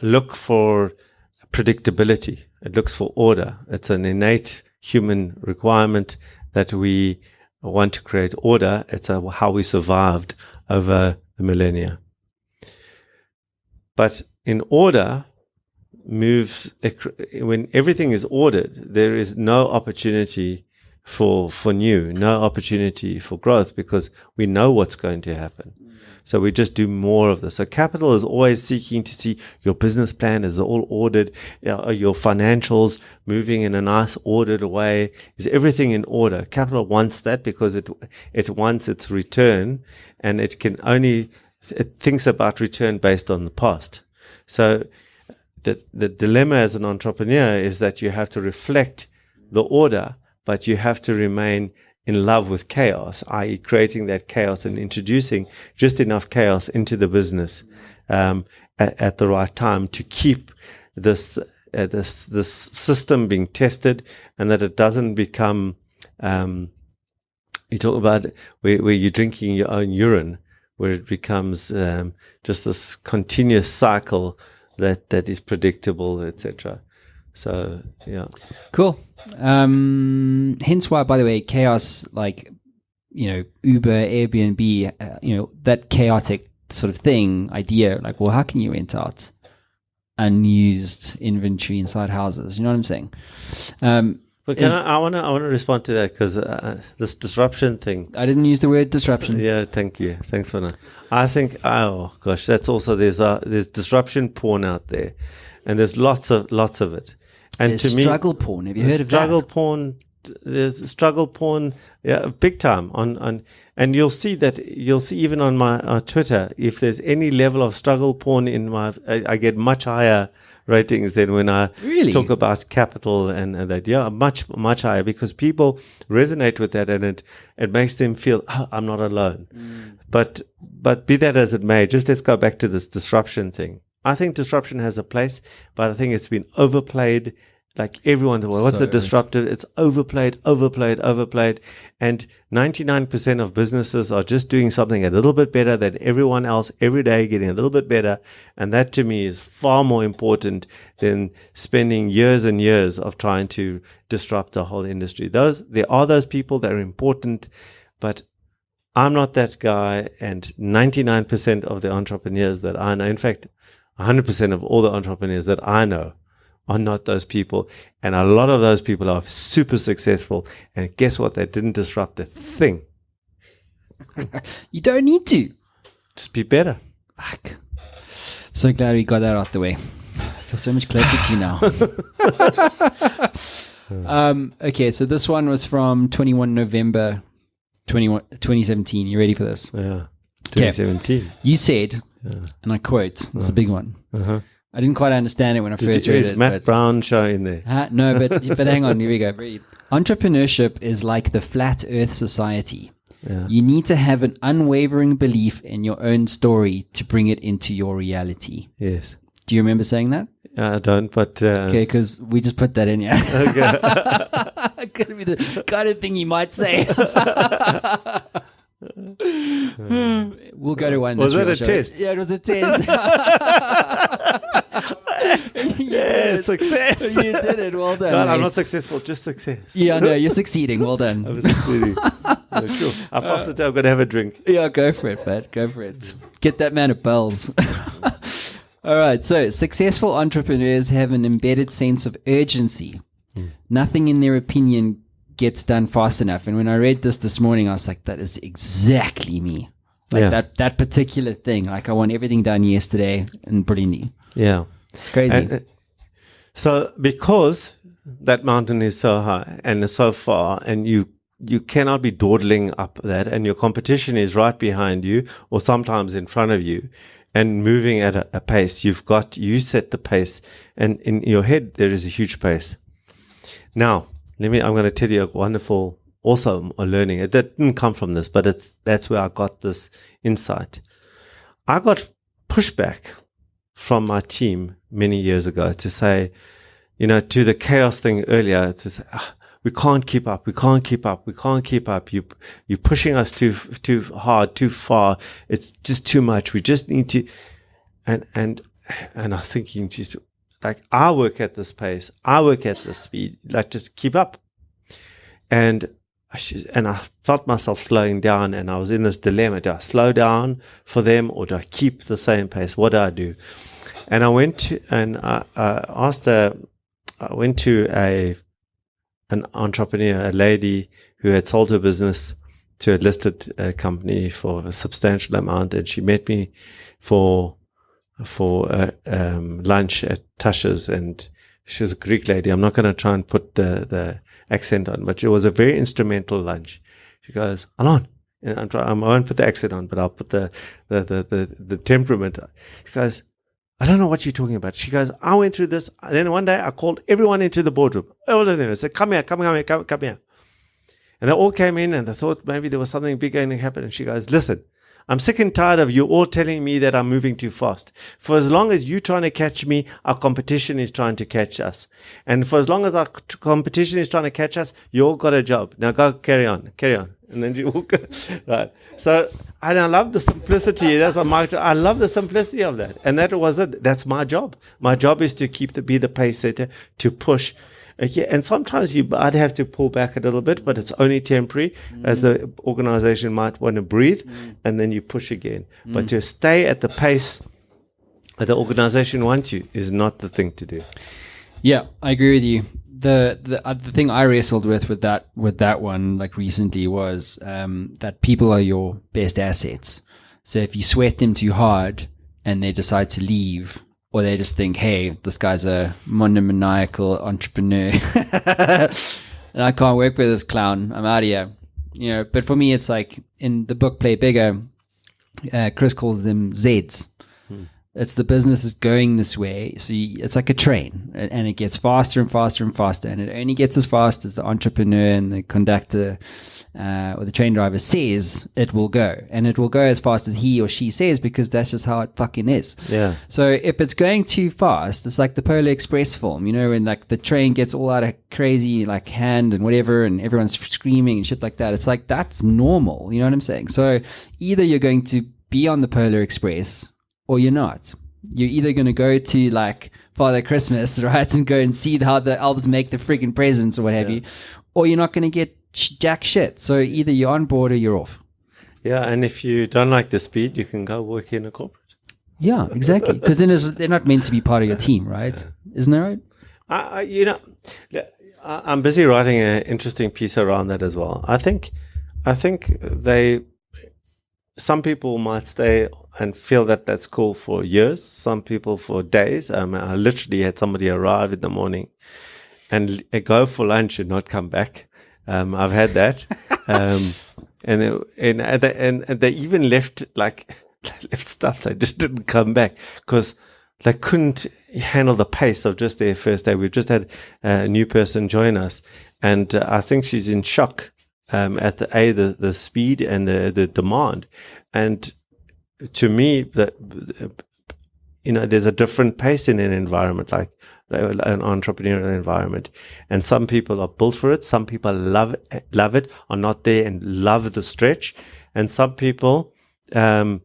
look for predictability. It looks for order. It's an innate human requirement that we want to create order. It's how we survived over the millennia. But in order moves, when everything is ordered, there is no opportunity for new, no opportunity for growth, because we know what's going to happen. So we just do more of this. So capital is always seeking to see your business plan is all ordered, your financials moving in a nice ordered way. Is everything in order? Capital wants that because it wants its return, and it thinks about return based on the past. So the dilemma as an entrepreneur is that you have to reflect the order, but you have to remain in love with chaos, i.e. creating that chaos and introducing just enough chaos into the business at the right time to keep this system being tested, and that it doesn't become, you talk about where you're drinking your own urine, where it becomes just this continuous cycle that is predictable, etc. So, yeah. Cool. Hence why, by the way, chaos, like, Uber, Airbnb, that chaotic sort of thing, idea, like, well, how can you rent out unused inventory inside houses? You know what I'm saying? But I want to respond to that, because this disruption thing. I didn't use the word disruption. Yeah, thank you. Thanks for that. I think, oh gosh, that's also, there's disruption porn out there, and there's lots of it. And there's to me, struggle porn. Have you heard of struggle that? porn? There's struggle porn, yeah, big time. And you'll see even on my Twitter, if there's any level of struggle porn in I get much higher ratings than when I talk about capital and that. Yeah, much higher, because people resonate with that, and it makes them feel, I'm not alone. But be that as it may, just let's go back to this disruption thing. I think disruption has a place, but I think it's been overplayed. Like everyone's, what's the disruptive? It's overplayed. And 99% of businesses are just doing something a little bit better than everyone else every day, getting a little bit better. And that to me is far more important than spending years and years of trying to disrupt the whole industry. There are those people that are important, but I'm not that guy. And 99% of the entrepreneurs that I know, in fact, 100% of all the entrepreneurs that I know, are not those people. And a lot of those people are super successful. And guess what? They didn't disrupt a thing. You don't need to. Just be better. Fuck. So glad we got that out the way. I feel so much closer to you now. Okay, so this one was from 21 November 2017. You ready for this? Yeah. 2017. Okay. You said, and I quote, this is a big one. I didn't quite understand it when I first read it. Is Matt Brown show in there? No, but hang on. Here we go. Entrepreneurship is like the flat earth society. Yeah. You need to have an unwavering belief in your own story to bring it into your reality. Yes. Do you remember saying that? I don't, but... okay, because we just put that in here. Okay. Could be the kind of thing you might say. We'll go to one. Was that a test? Yeah, it was a test. Yeah, success. You did it. Well done. God, I'm not successful, just success. Yeah, no, you're succeeding. Well done. I'm succeeding. No, sure. I passed it. I'm going to have a drink. Yeah, go for it, Pat. Go for it. Get that man a bells. All right. So, successful entrepreneurs have an embedded sense of urgency. Nothing in their opinion gets done fast enough. And when I read this morning, I was like, that is exactly me. Like that particular thing. Like I want everything done yesterday and brilliantly. Yeah. It's crazy. So because that mountain is so high and so far, and you cannot be dawdling up that, and your competition is right behind you or sometimes in front of you and moving at a pace. You set the pace, and in your head there is a huge pace. Now, I'm going to tell you a wonderful, also a learning. It didn't come from this, but that's where I got this insight. I got pushback from my team many years ago to say, to the chaos thing earlier, to say, we can't keep up. You're pushing us too hard, too far. It's just too much. We just need to, and I was thinking, just like, I work at this pace, I work at this speed, like, just keep up. And I felt myself slowing down, and I was in this dilemma. Do I slow down for them, or do I keep the same pace? What do I do? And I went to, and I went to an entrepreneur, a lady who had sold her business to a listed company for a substantial amount, and she met me for lunch at Tasha's, and she was a Greek lady. I'm not going to try and put the accent on, but it was a very instrumental lunch. She goes, Allon, and I won't put the accent on, but I'll put the temperament. She goes, I don't know what you're talking about. She goes, I went through this. And then one day I called everyone into the boardroom. All of them. I said, come here. And they all came in, and they thought maybe there was something big going to happen. And she goes, listen, I'm sick and tired of you all telling me that I'm moving too fast. For as long as you're trying to catch me, our competition is trying to catch us. And for as long as our competition is trying to catch us, you all got a job. Now go carry on. And then you all go. Right. So, and I love the simplicity. I love the simplicity of that. And that was it. That's my job. My job is to be the pace setter, to push. And sometimes I'd have to pull back a little bit, but it's only temporary, as the organization might want to breathe, and then you push again. But to stay at the pace that the organization wants you is not the thing to do. Yeah, I agree with you. The thing I wrestled with that one, like, recently, was that people are your best assets. So if you sweat them too hard and they decide to leave, or they just think, hey, this guy's a maniacal entrepreneur and I can't work with this clown, I'm out of here. But for me, it's like in the book Play Bigger, Chris calls them Zeds. It's the business is going this way. So it's like a train, and it gets faster and faster and faster. And it only gets as fast as the entrepreneur and the conductor or the train driver says it will go. And it will go as fast as he or she says, because that's just how it fucking is. Yeah. So if it's going too fast, it's like the Polar Express film, when like the train gets all out of crazy like hand and whatever, and everyone's screaming and shit like that. It's like, that's normal. You know what I'm saying? So either you're going to be on the Polar Express, or you're not. You're either going to go to like Father Christmas, right, and go and see how the elves make the freaking presents or what have you, or you're not going to get jack shit. So either you're on board or you're off. Yeah, and if you don't like the speed, you can go work in a corporate. Yeah, exactly. Because then they're not meant to be part of your team, right? Isn't that right? I'm busy writing an interesting piece around that as well. I think some people might stay and feel that that's cool for years. Some people for days. I literally had somebody arrive in the morning and go for lunch and not come back. I've had that, and they even left stuff. They just didn't come back because they couldn't handle the pace of just their first day. We've just had a new person join us, and I think she's in shock at the speed and the demand. And to me, there's a different pace in an environment like an entrepreneurial environment, and some people are built for it. Some people love it, are not there and love the stretch, and some people are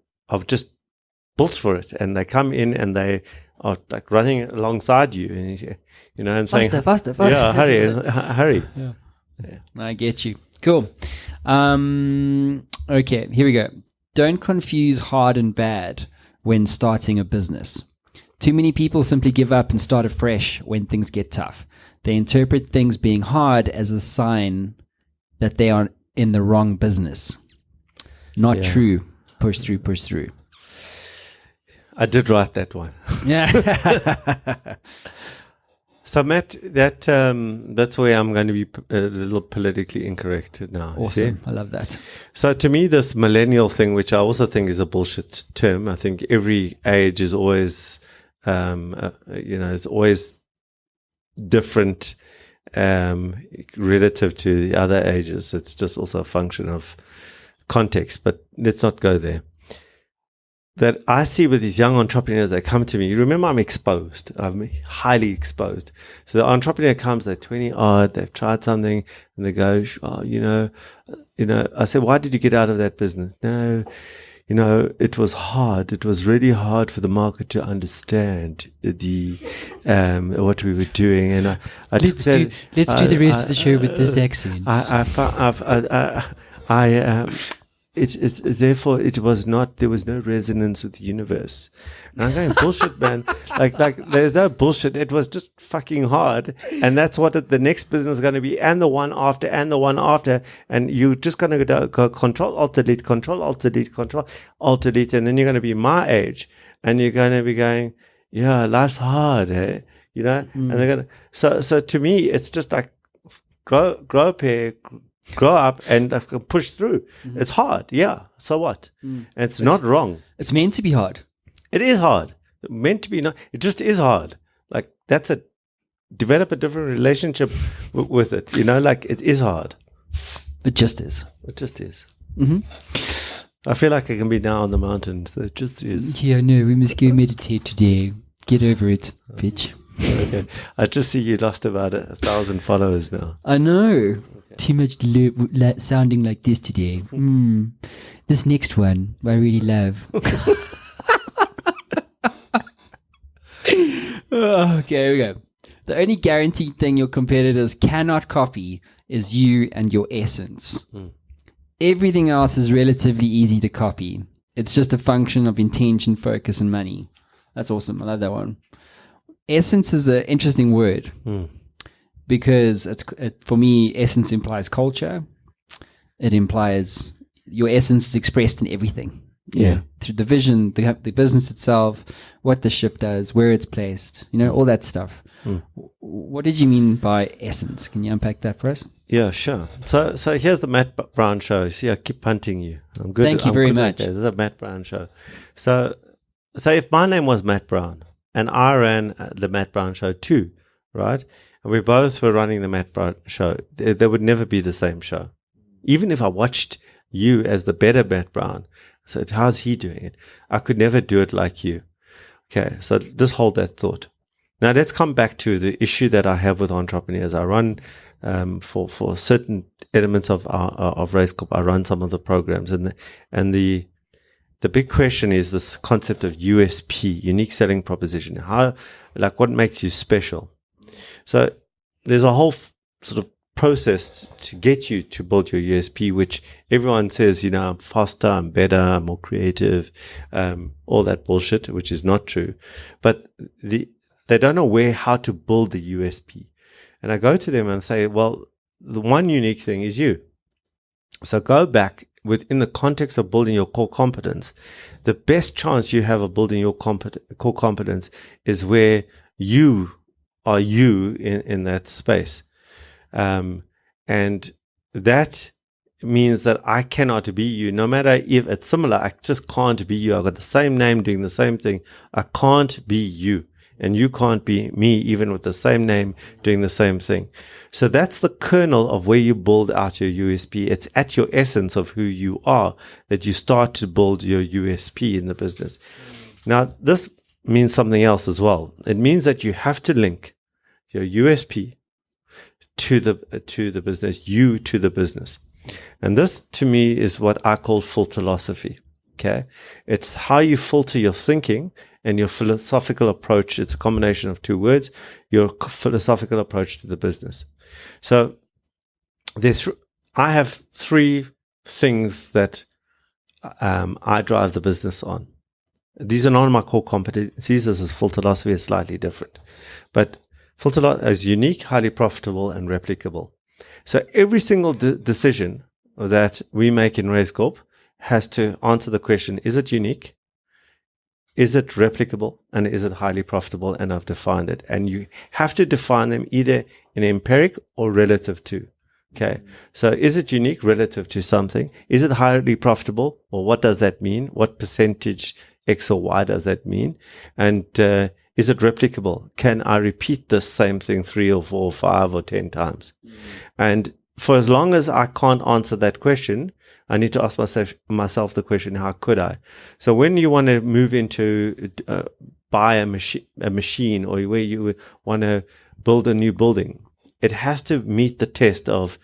just built for it, and they come in and they are like running alongside you, and saying, faster. Yeah, hurry. Yeah. I get you. Cool. Okay, here we go. Don't confuse hard and bad when starting a business. Too many people simply give up and start afresh when things get tough. They interpret things being hard as a sign that they are in the wrong business. Not true. push through. I did write that one. Yeah. So Matt, that's where I'm going to be a little politically incorrect now. Awesome. See? I love that. So to me, this millennial thing, which I also think is a bullshit term, I think every age is always, it's always different relative to the other ages. It's just also a function of context, but let's not go there. That I see with these young entrepreneurs, they come to me. You remember, I'm exposed. I'm highly exposed. So the entrepreneur comes, they're 20 odd, they've tried something, and they go, I say, why did you get out of that business? No, it was hard. It was really hard for the market to understand what we were doing. And let's do the rest of the show with this accent. It's therefore it was not, there was no resonance with the universe. And I'm going, bullshit, man. Like there's no bullshit. It was just fucking hard. And that's what the next business is going to be, and the one after, and the one after. And you're just going to go Control Alt Delete, Control Alt Delete, Control Alt Delete. And then you're going to be my age, and you're going to be going, yeah, life's hard, eh? And they're going to, so to me, it's just like grow a pair, grow up and push through. Mm-hmm. It's hard, yeah. So what? It's not wrong. It's meant to be hard. It is hard. Meant to be not. It just is hard. Like develop a different relationship with it. Like it is hard. It just is. It just is. Mm-hmm. I feel like I can be now on the mountain. So it just is. Yeah, no, we must go meditate today. Get over it, bitch. Okay. I just see you lost about 1,000 followers now. I know. Too much sounding like this today. This next one, I really love. Okay, here we go. The only guaranteed thing your competitors cannot copy is you and your essence. Everything else is relatively easy to copy. It's just a function of intention, focus, and money. That's awesome. I love that one. Essence is an interesting word. Because for me, essence implies culture. It implies your essence is expressed in everything. Yeah. Through the vision, the business itself, what the ship does, where it's placed, all that stuff. What did you mean by essence? Can you unpack that for us? Yeah, sure. So here's the Matt Brown Show. You see, I keep punting you. I'm good. Thank you very much. This is a Matt Brown Show. So if my name was Matt Brown and I ran the Matt Brown Show too, right? And we both were running the Matt Brown Show, there would never be the same show. Even if I watched you as the better Matt Brown, said, how's he doing it? I could never do it like you. Okay, so just hold that thought. Now let's come back to the issue that I have with entrepreneurs. I run for certain elements of Raizcorp. I run some of the programs, and the big question is this concept of USP, unique selling proposition. What makes you special? So there's a whole sort of process to get you to build your USP, which everyone says, I'm faster, I'm better, I'm more creative, all that bullshit, which is not true. But they don't know how to build the USP. And I go to them and say, well, the one unique thing is you. So go back within the context of building your core competence. The best chance you have of building your core competence is where you are you in that space. And that means that I cannot be you. No matter if it's similar, I just can't be you. I've got the same name doing the same thing. I can't be you. And you can't be me, even with the same name doing the same thing. So that's the kernel of where you build out your USP. It's at your essence of who you are that you start to build your USP in the business. Now, this means something else as well. It means that you have to link your USP to the business, you to the business. And this to me is what I call filterosophy. Okay. It's how you filter your thinking and your philosophical approach. It's a combination of two words, your philosophical approach to the business. So I have three things that I drive the business on. These are not my core competencies. This is filterosophy is slightly different. But filterosophy is unique, highly profitable, and replicable. So every single decision that we make in Raizcorp has to answer the question, is it unique? Is it replicable? And is it highly profitable? And I've defined it. And you have to define them either in empiric or relative to. Okay. So is it unique relative to something? Is it highly profitable? Well, what does that mean? What percentage X or Y does that mean? And is it replicable? Can I repeat the same thing 3 or 4 or 5 or 10 times? And for as long as I can't answer that question, I need to ask myself the question, how could I? So when you want to move into buy a machine, or where you want to build a new building, it has to meet the test of,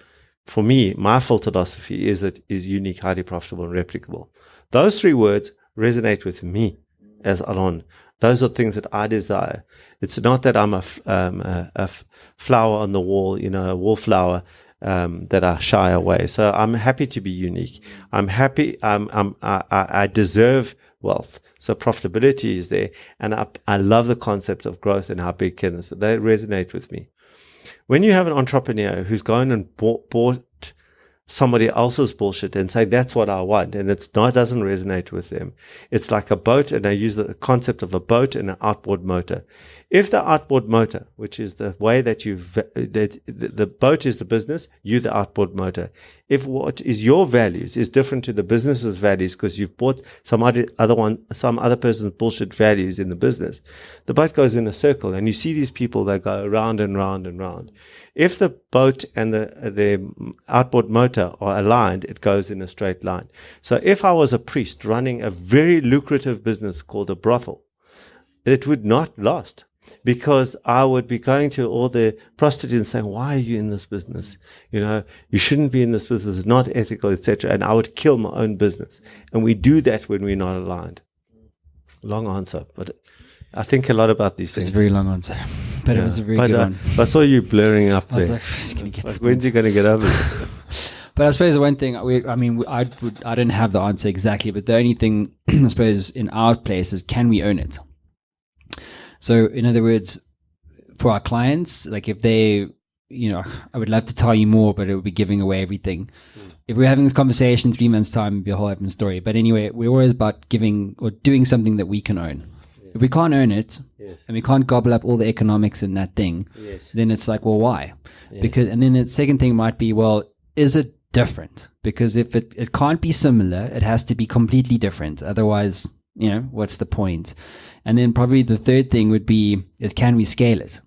for me, my philosophy is it is unique, highly profitable, and replicable. Those 3 words resonate with me as Allon. Those are things that I desire. It's not that I'm a flower on the wall, a wallflower that I shy away. So I'm happy to be unique. I'm happy. I deserve wealth. So profitability is there, and I love the concept of growth and how big can this. They resonate with me. When you have an entrepreneur who's gone and bought somebody else's bullshit and say that's what I want, and it doesn't resonate with them. It's like a boat, and I use the concept of a boat and an outboard motor. If the outboard motor, which is the way that the boat is the business, you the outboard motor. If what is your values is different to the business's values because you've bought some other person's bullshit values in the business, the boat goes in a circle, and you see these people that go round and round and round. If the boat and the outboard motor are aligned, it goes in a straight line. So if I was a priest running a very lucrative business called a brothel, it would not last, because I would be going to all the prostitutes and saying, why are you in this business? You shouldn't be in this business. It's not ethical, etc. And I would kill my own business. And we do that when we're not aligned. Long answer, but I think a lot about these things. It's a very long answer, but it was a very good one. I saw you blurring up there. I was like, just gonna get when's he going to get over it? But I suppose the one thing, I didn't have the answer exactly, but the only thing, I suppose, in our place is, can we own it? So, in other words, for our clients, like if they, I would love to tell you more, but it would be giving away everything. If we're having this conversation 3 months' time, it'd be a whole different story. But anyway, we're always about giving or doing something that we can own. Yeah. If we can't own it, yes, and we can't gobble up all the economics in that thing, yes, then it's like, well, why? Yes. And then the second thing might be, well, is it different? Because if it can't be similar, it has to be completely different. Otherwise, what's the point? And then probably the third thing would be, is can we scale it?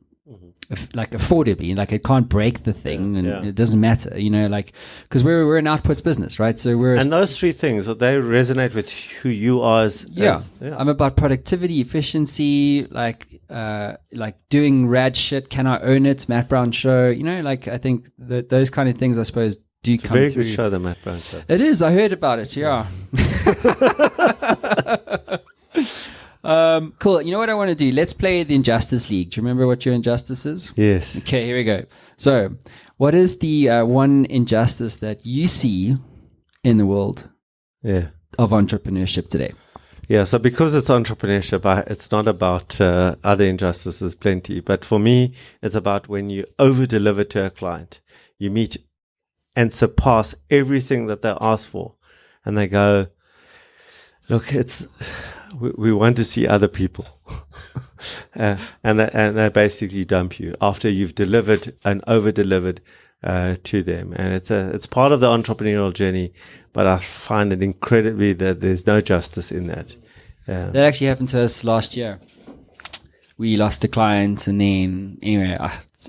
Like affordably, like it can't break the thing, and it doesn't matter, because we're an outputs business, right? So and those 3 things, they resonate with who you are as I'm about productivity, efficiency, like doing rad shit. Can I own it? Matt Brown show, I think that those kind of things, I suppose, do come through. It's a very good show, the Matt Brown show. It is. I heard about it. Yeah. Cool. You know what I want to do? Let's play the Injustice League. Do you remember what your injustice is? Yes. Okay, here we go. So, what is the one injustice that you see in the world of entrepreneurship today? Yeah, so because it's entrepreneurship, it's not about other injustices, plenty. But for me, it's about when you over-deliver to a client. You meet and surpass everything that they ask for. And they go, look, we want to see other people. and they basically dump you after you've delivered and over-delivered to them. And it's part of the entrepreneurial journey, but I find it incredibly that there's no justice in that. That actually happened to us last year. We lost a client, and then anyway,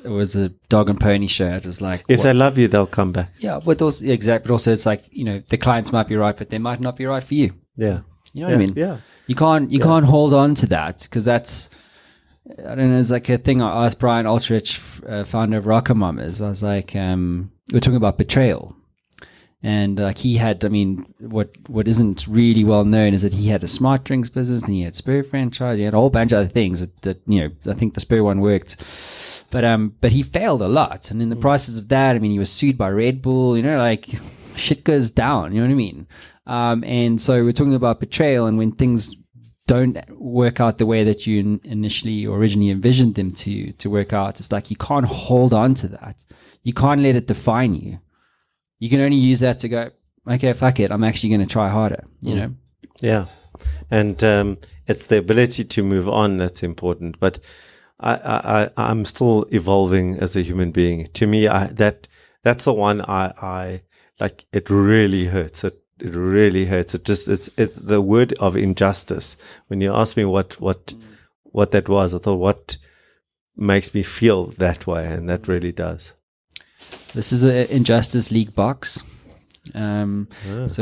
it was a dog and pony show. It was like, if they love you, they'll come back. Yeah, but also but also it's like, the clients might be right, but they might not be right for you. Yeah, you know what I mean? Yeah, you can't hold on to that, because that's, I don't know. It's like a thing I asked Brian Altrich, founder of Rocker Mamas. I was like, we're talking about betrayal. And like he had, what isn't really well known is that he had a smart drinks business, and he had Spur franchise, he had a whole bunch of other things that I think the Spur one worked, but he failed a lot. And in the process of that, he was sued by Red Bull. Like shit goes down. You know what I mean? And so we're talking about betrayal, and when things don't work out the way that you originally envisioned them to work out, it's like you can't hold on to that. You can't let it define you. You can only use that to go, okay, fuck it, I'm actually going to try harder, you know? Yeah. And it's the ability to move on that's important. But I'm still evolving as a human being. To me, that's the one I like. It really hurts. It really hurts. It's the word of injustice. When you ask me what that was, I thought, what makes me feel that way, and that really does. This is an Injustice League box. So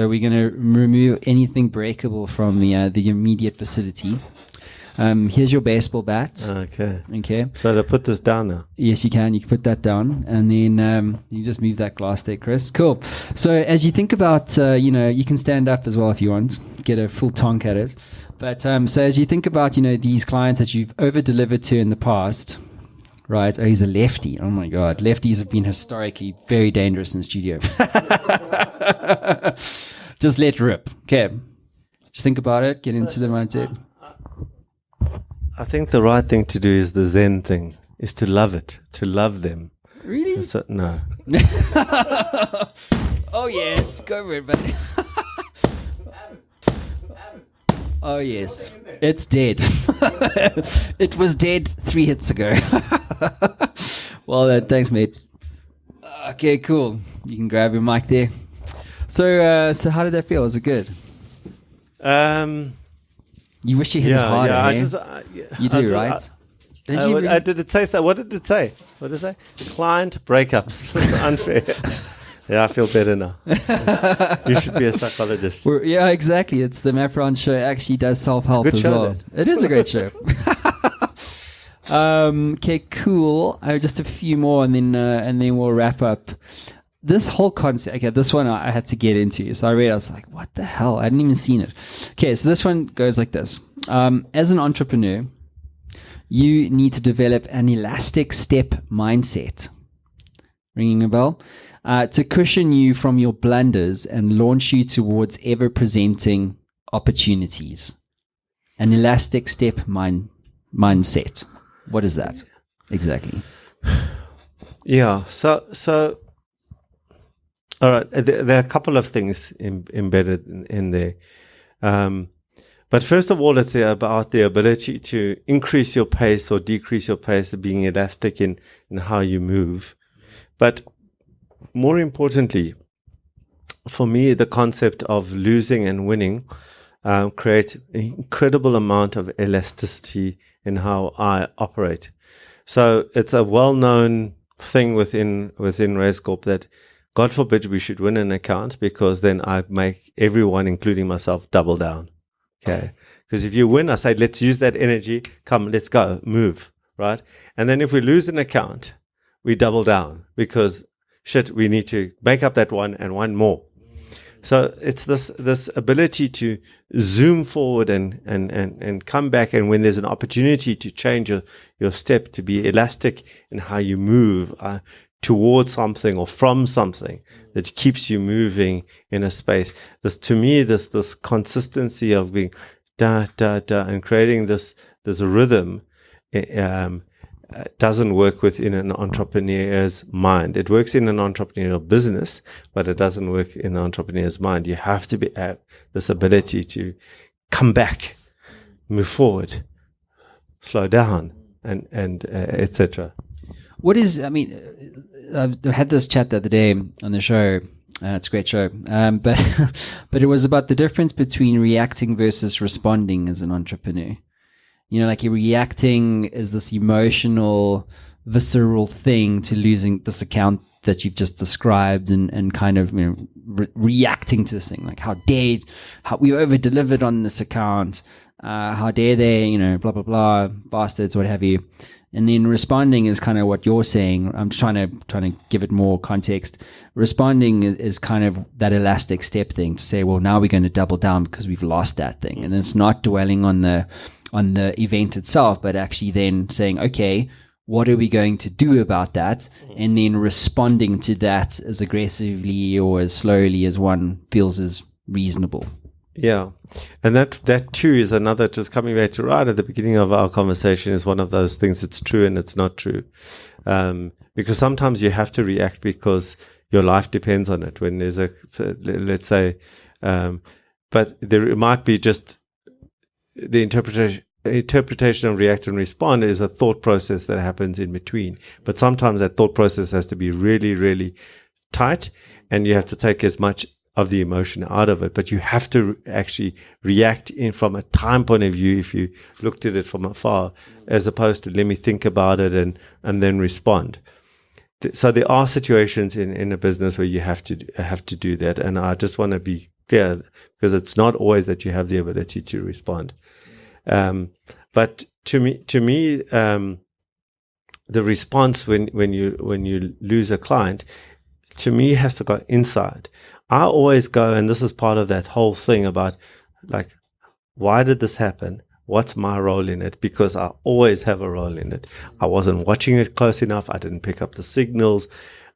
we're going to remove anything breakable from the immediate vicinity. Here's your baseball bat. Okay. So to put this down now. Yes, you can. You can put that down, and then you just move that glass there, Chris. Cool. So as you think about, you can stand up as well if you want. Get a full tonk at it. But so as you think about, these clients that you've over-delivered to in the past, right? Oh, he's a lefty. Oh my God. Lefties have been historically very dangerous in the studio. Just let rip. Okay. Just think about it. Get into the mindset. I think the right thing to do is the Zen thing, is to love it, to love them. Really? So, no. Oh, yes. Go for it, buddy. Oh, yes. It's dead. It was dead 3 hits ago. Well, thanks, mate. Okay, cool. You can grab your mic there. So how did that feel? Was it good? You wish you hit it harder, you do, right? Did it say so? What did it say? What did it say? Client breakups. Unfair. Yeah, I feel better now. You should be a psychologist. Yeah, exactly. It's the Mapron show. Actually does self-help as well. It is a great show. Okay, cool. Just a few more, and then we'll wrap up. This whole concept, okay, this one I had to get into. So I read, I was like, what the hell? I hadn't even seen it. Okay, so this one goes like this. As an entrepreneur, you need to develop an elastic step mindset. Ringing a bell? To cushion you from your blunders and launch you towards ever-presenting opportunities. An elastic step mindset. What is that exactly? Yeah, so all right, there are a couple of things embedded in there. But first of all, it's about the ability to increase your pace or decrease your pace, being elastic in how you move. But more importantly, for me, the concept of losing and winning creates an incredible amount of elasticity in how I operate. So it's a well-known thing within Raizcorp that, God forbid, we should win an account, because then I make everyone, including myself, double down. Okay? Because if you win, I say, let's use that energy. Come, let's go, move, right? And then if we lose an account, we double down, because shit, we need to make up that one and one more. So it's this ability to zoom forward and come back, and when there's an opportunity to change your step, to be elastic in how you move towards something or from something that keeps you moving in a space. This, to me, this consistency of being da da da and creating this rhythm doesn't work within an entrepreneur's mind. It works in an entrepreneurial business, but it doesn't work in an entrepreneur's mind. You have to have this ability to come back, move forward, slow down, and etc. What is, I had this chat the other day on the show. It's a great show. But it was about the difference between reacting versus responding as an entrepreneur. Like you're reacting is this emotional, visceral thing to losing this account that you've just described, and kind of reacting to this thing. Like, how we over-delivered on this account. How dare they, blah, blah, blah, bastards, what have you. And then responding is kind of what you're saying. I'm just trying to give it more context. Responding is kind of that elastic step thing to say, well, now we're going to double down because we've lost that thing. And it's not dwelling on the event itself, but actually then saying, okay, what are we going to do about that? And then responding to that as aggressively or as slowly as one feels is reasonable. Yeah. And that too is another, just coming back to right at the beginning of our conversation, is one of those things. It's true and it's not true. Because sometimes you have to react because your life depends on it. When there's let's say, but there might be just the interpretation of react and respond is a thought process that happens in between. But sometimes that thought process has to be really, really tight, and you have to take as much of the emotion out of it. But you have to actually react in from a time point of view if you looked at it from afar, as opposed to let me think about it and then respond. So there are situations in a business where you have to do that, and I just want to be clear, because it's not always that you have the ability to respond. But to me, the response when you lose a client, to me, has to go inside. I always go, and this is part of that whole thing about, like, why did this happen? What's my role in it? Because I always have a role in it. I wasn't watching it close enough. I didn't pick up the signals.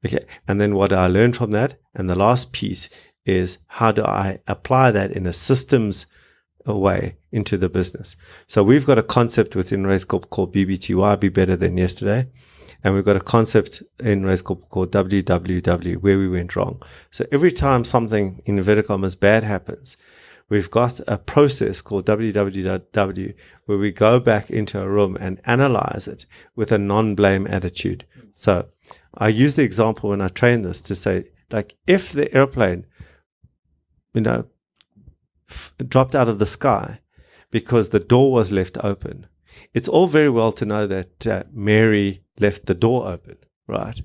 Okay. And then what I learned from that, and the last piece is, how do I apply that in a systems way into the business? So we've got a concept within Raizcorp called BBTY, Be Better Than Yesterday. And we've got a concept in Raizcorp called WWW, where we went wrong. So every time something in inverted commas bad happens, we've got a process called WWW, where we go back into a room and analyze it with a non-blame attitude. So I use the example when I train this to say, like, if the airplane, dropped out of the sky because the door was left open, it's all very well to know that Mary left the door open, right?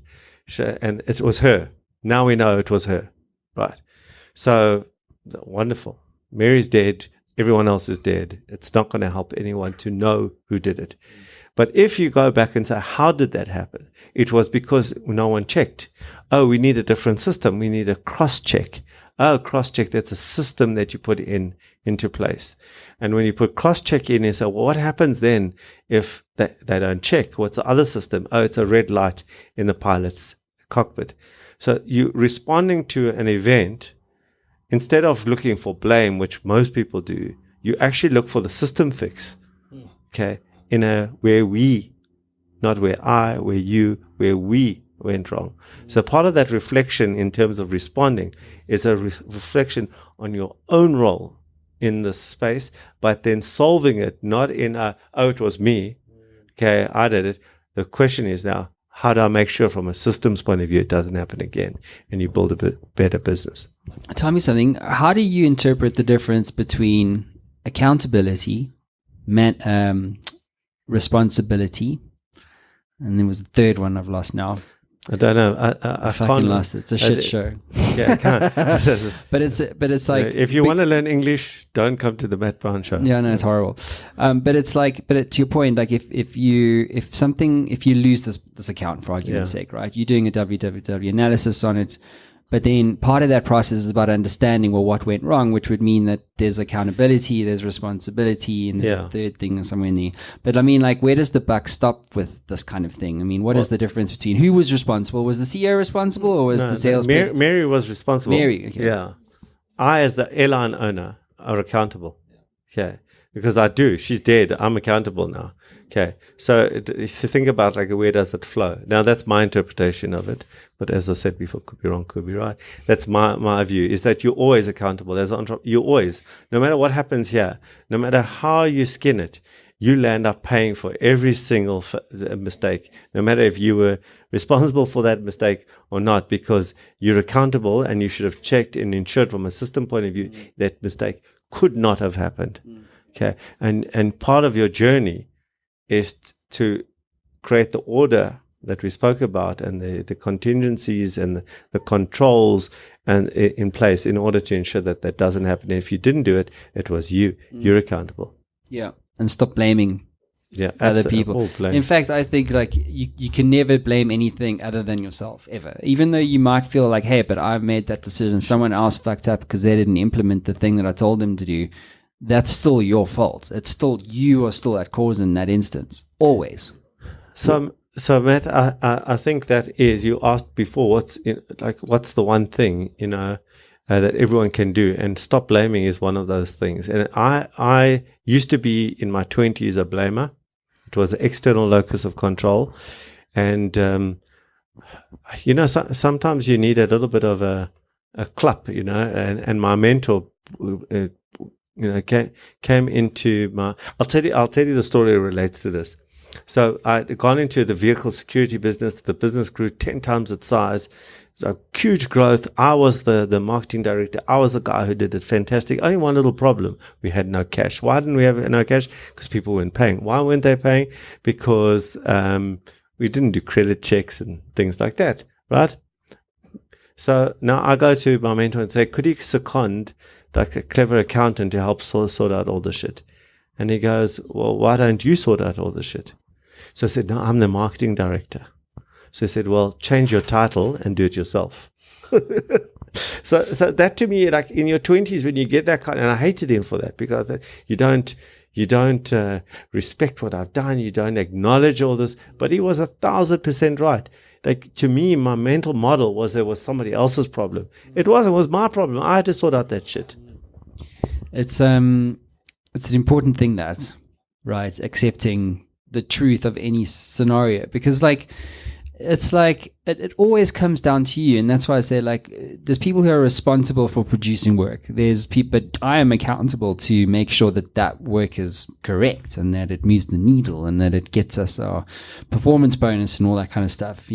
And it was her. Now we know it was her, right? So, wonderful. Mary's dead. Everyone else is dead. It's not going to help anyone to know who did it. But if you go back and say, how did that happen? It was because no one checked. Oh, we need a different system. We need a cross-check. Oh, cross-check, that's a system that you put into place. And when you put cross-check in, you say, well, what happens then if they don't check? What's the other system? Oh, it's a red light in the pilot's cockpit. So you responding to an event, instead of looking for blame, which most people do, you actually look for the system fix. Okay, where we, not where I, where you, where we went wrong. So part of that reflection in terms of responding is a reflection on your own role in this space, but then solving it not in it was me, okay, I did it. The question is now, how do I make sure from a systems point of view it doesn't happen again, and you build a better business? Tell me something. How do you interpret the difference between accountability, responsibility, and there was a third one I've lost now. I don't know. I fucking can't. lost it. It's a shit show. Yeah, I can't. but it's like, if you want to learn English, don't come to the Matt Brown show. Yeah, no, it's horrible. But it's like, to your point, like if you lose this account, for argument's sake, right? You're doing a www analysis on it, but then part of that process is about understanding, well, what went wrong, which would mean that there's accountability, there's responsibility, and there's a third thing somewhere in there. But I mean, like, where does the buck stop with this kind of thing? I mean, what is the difference between who was responsible? Was the CEO responsible, or was the sales? Mary was responsible. Mary, okay. Yeah. I, as the airline owner, are accountable. Okay. Because I do. She's dead. I'm accountable now. Okay. So if you think about, like, where does it flow? Now, that's my interpretation of it. But as I said before, could be wrong, could be right. That's my view, is that you're always accountable. You're always, no matter what happens here, no matter how you skin it, you'll end up paying for every single mistake, no matter if you were responsible for that mistake or not, because you're accountable, and you should have checked and ensured from a system point of view that mistake could not have happened. Okay, and part of your journey is to create the order that we spoke about, and the contingencies and the controls and in place in order to ensure that doesn't happen. And if you didn't do it, it was you. You're accountable. Yeah, and stop blaming other people. In fact, I think, like, you can never blame anything other than yourself, ever. Even though you might feel like, hey, but I made that decision, someone else fucked up because they didn't implement the thing that I told them to do. That's still your fault. It's still, you are still at cause in that instance, always. So Matt, I think that is, you asked before, what's the one thing, that everyone can do, and stop blaming is one of those things. And I used to be, in my 20s, a blamer. It was an external locus of control. And sometimes you need a little bit of a clap, and my mentor, came into my. I'll tell you the story that relates to this. So I'd gone into the vehicle security business. The business grew 10 times its size. So huge growth. I was the marketing director. I was the guy who did it fantastic. Only one little problem. We had no cash. Why didn't we have no cash? Because people weren't paying. Why weren't they paying? Because we didn't do credit checks and things like that, right? So now I go to my mentor and say, could he second like a clever accountant to help sort out all the shit? And he goes, well, why don't you sort out all the shit? So I said, no, I'm the marketing director. So he said, well, change your title and do it yourself. So that to me, like in your 20s, when you get that kind, and I hated him for that, because you don't respect what I've done. You don't acknowledge all this. But he was 1,000% right. Like, to me, my mental model was there was somebody else's problem. It wasn't. It was my problem. I had to sort out that shit. It's an important thing, that, right? Accepting the truth of any scenario, because it's like it always comes down to you. And that's why I say, like, there's people who are responsible for producing work. There's people, but I am accountable to make sure that work is correct and that it moves the needle and that it gets us our performance bonus and all that kind of stuff.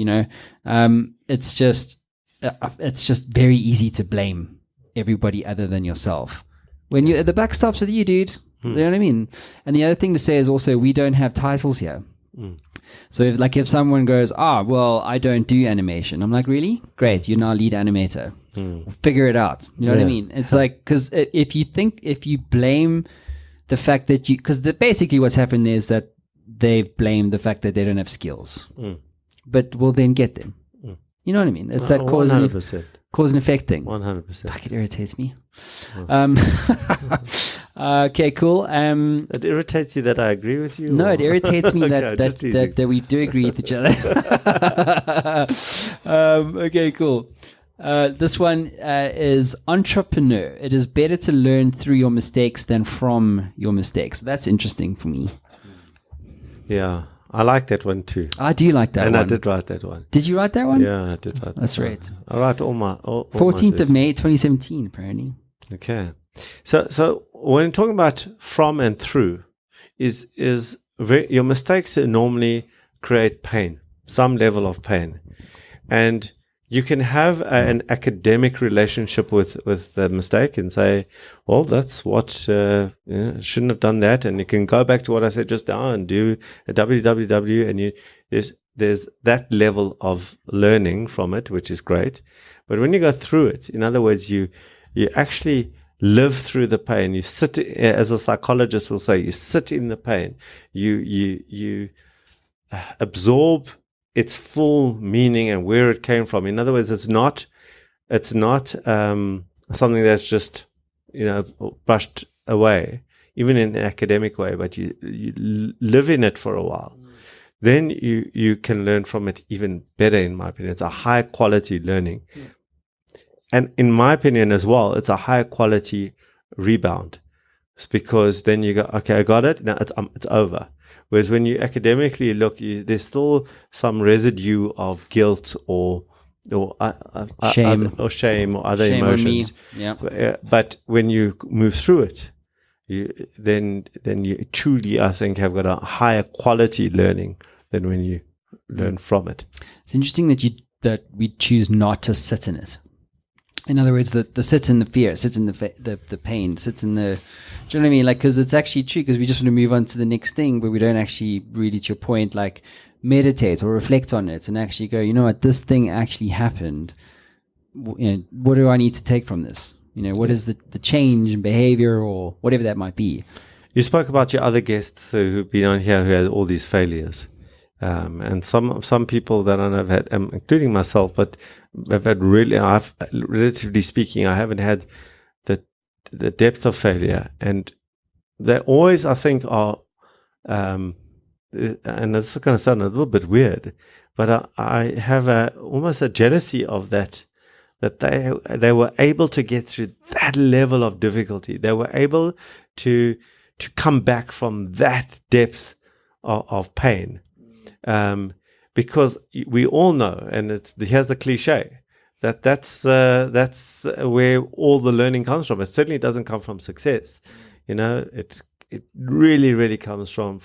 It's just very easy to blame everybody other than yourself when the buck stops with you, dude. You know what I mean? And the other thing to say is also, we don't have titles here. So if someone goes, well, I don't do animation, I'm like, really? Great, you're now lead animator. Figure it out. You know what I mean? It's like, because if you blame the fact that because basically what's happened there is that they've blamed the fact that they don't have skills. But we'll then get them. You know what I mean? It's that cause and effect thing. 100%. Fuck, it irritates me. Okay, cool. It irritates you that I agree with you? No, or? it irritates me Okay, that we do agree with each other. Okay, cool. This one is entrepreneur. It is better to learn through your mistakes than from your mistakes. That's interesting for me. Yeah, I like that one too. I do like that one. And I did write that one. Did you write that one? Yeah, I did write that. That's right. I write all my... 14th of May, 2017, apparently. Okay. So when talking about from and through, your mistakes normally create pain, some level of pain. And you can have an academic relationship with the mistake and say, well, that's what, shouldn't have done that. And you can go back to what I said just now and do a www, and there's that level of learning from it, which is great. But when you go through it, in other words, you actually live through the pain. You sit, as a psychologist will say, you sit in the pain. You absorb its full meaning and where it came from. In other words, it's not something that's just brushed away, even in an academic way. But you live in it for a while. Then you can learn from it even better. In my opinion, it's a high quality learning. Yeah. And in my opinion as well, it's a high quality rebound. It's because then you go, okay, I got it. Now it's over. Whereas when you academically look, there's still some residue of guilt or shame or other emotions. Yeah. But when you move through it, then you truly, I think, have got a higher quality learning than when you learn from it. It's interesting that we choose not to sit in it. In other words, the sit in the fear, sit in the pain, sit in the, do you know what I mean? Like, because it's actually true, because we just want to move on to the next thing, but we don't actually really, to your point, like meditate or reflect on it and actually go, you know what, this thing actually happened. What do I need to take from this? What is the change in behavior or whatever that might be? You spoke about your other guests who've been on here who had all these failures. And some people that I know have had, including myself, but I've had relatively speaking, I haven't had the depth of failure. And they always, I think, are, and this is going to sound a little bit weird, but I have almost a jealousy of that they were able to get through that level of difficulty. They were able to come back from that depth of pain. because we all know, and here's the cliche, that's where all the learning comes from. It certainly doesn't come from success. It really, really comes from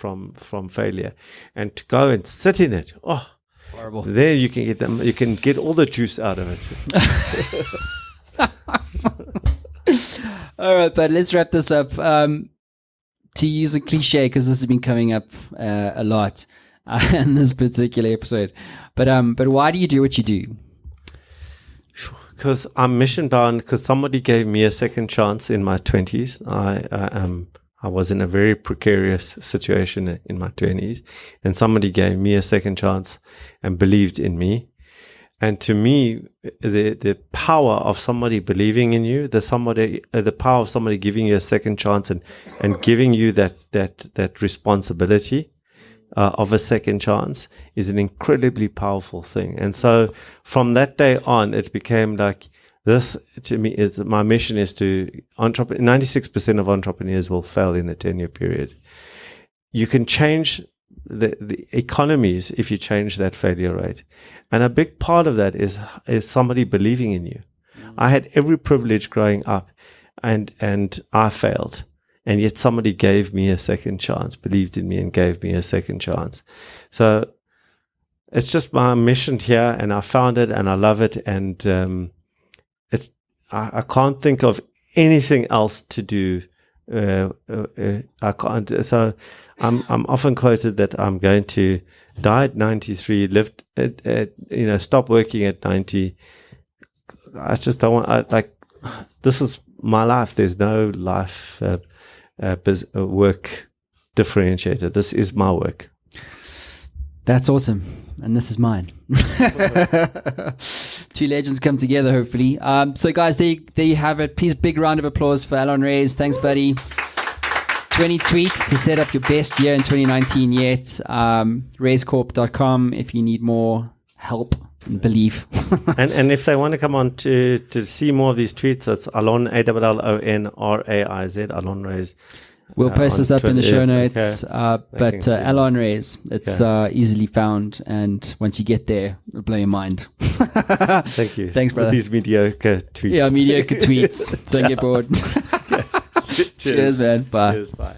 failure. And to go and sit in it, it's horrible. There you can get all the juice out of it. All right, but let's wrap this up. To use a cliche, because this has been coming up a lot in this particular episode. But why do you do what you do? Because I'm mission bound. Because somebody gave me a second chance in my 20s. I was in a very precarious situation in my 20s, and somebody gave me a second chance and believed in me. And to me, the power of somebody believing in you, the power of somebody giving you a second chance and giving you that responsibility of a second chance is an incredibly powerful thing. And so from that day on, it became like, this to me is my mission is to 96% of entrepreneurs will fail in a 10-year period. You can change the economies if you change that failure rate. And a big part of that is somebody believing in you. I had every privilege growing up and I failed. And yet somebody gave me a second chance, believed in me and gave me a second chance. So it's just my mission here, and I found it and I love it. And I can't think of anything else to do. I can't. So I'm often quoted that I'm going to die at 93, lived stop working at 90. I just don't want. This is my life. There's no life work differentiator. This is my work. That's awesome. And this is mine. Two legends come together, hopefully. So guys, there you have it. Please, big round of applause for Allon Raiz. Thanks, buddy. 20 tweets to set up your best year in 2019 yet. Raizcorp.com if you need more help and belief. and if they want to come on to see more of these tweets, it's Allon, Allonraiz, Allon Raiz. We'll post this up in the show notes. Okay. But Allon Raiz, it's easily found. And once you get there, it'll blow your mind. Thank you. Thanks, brother. With these mediocre tweets. Yeah, mediocre tweets. Don't get bored. Okay. Cheers. Cheers, man. Bye. Cheers, bye.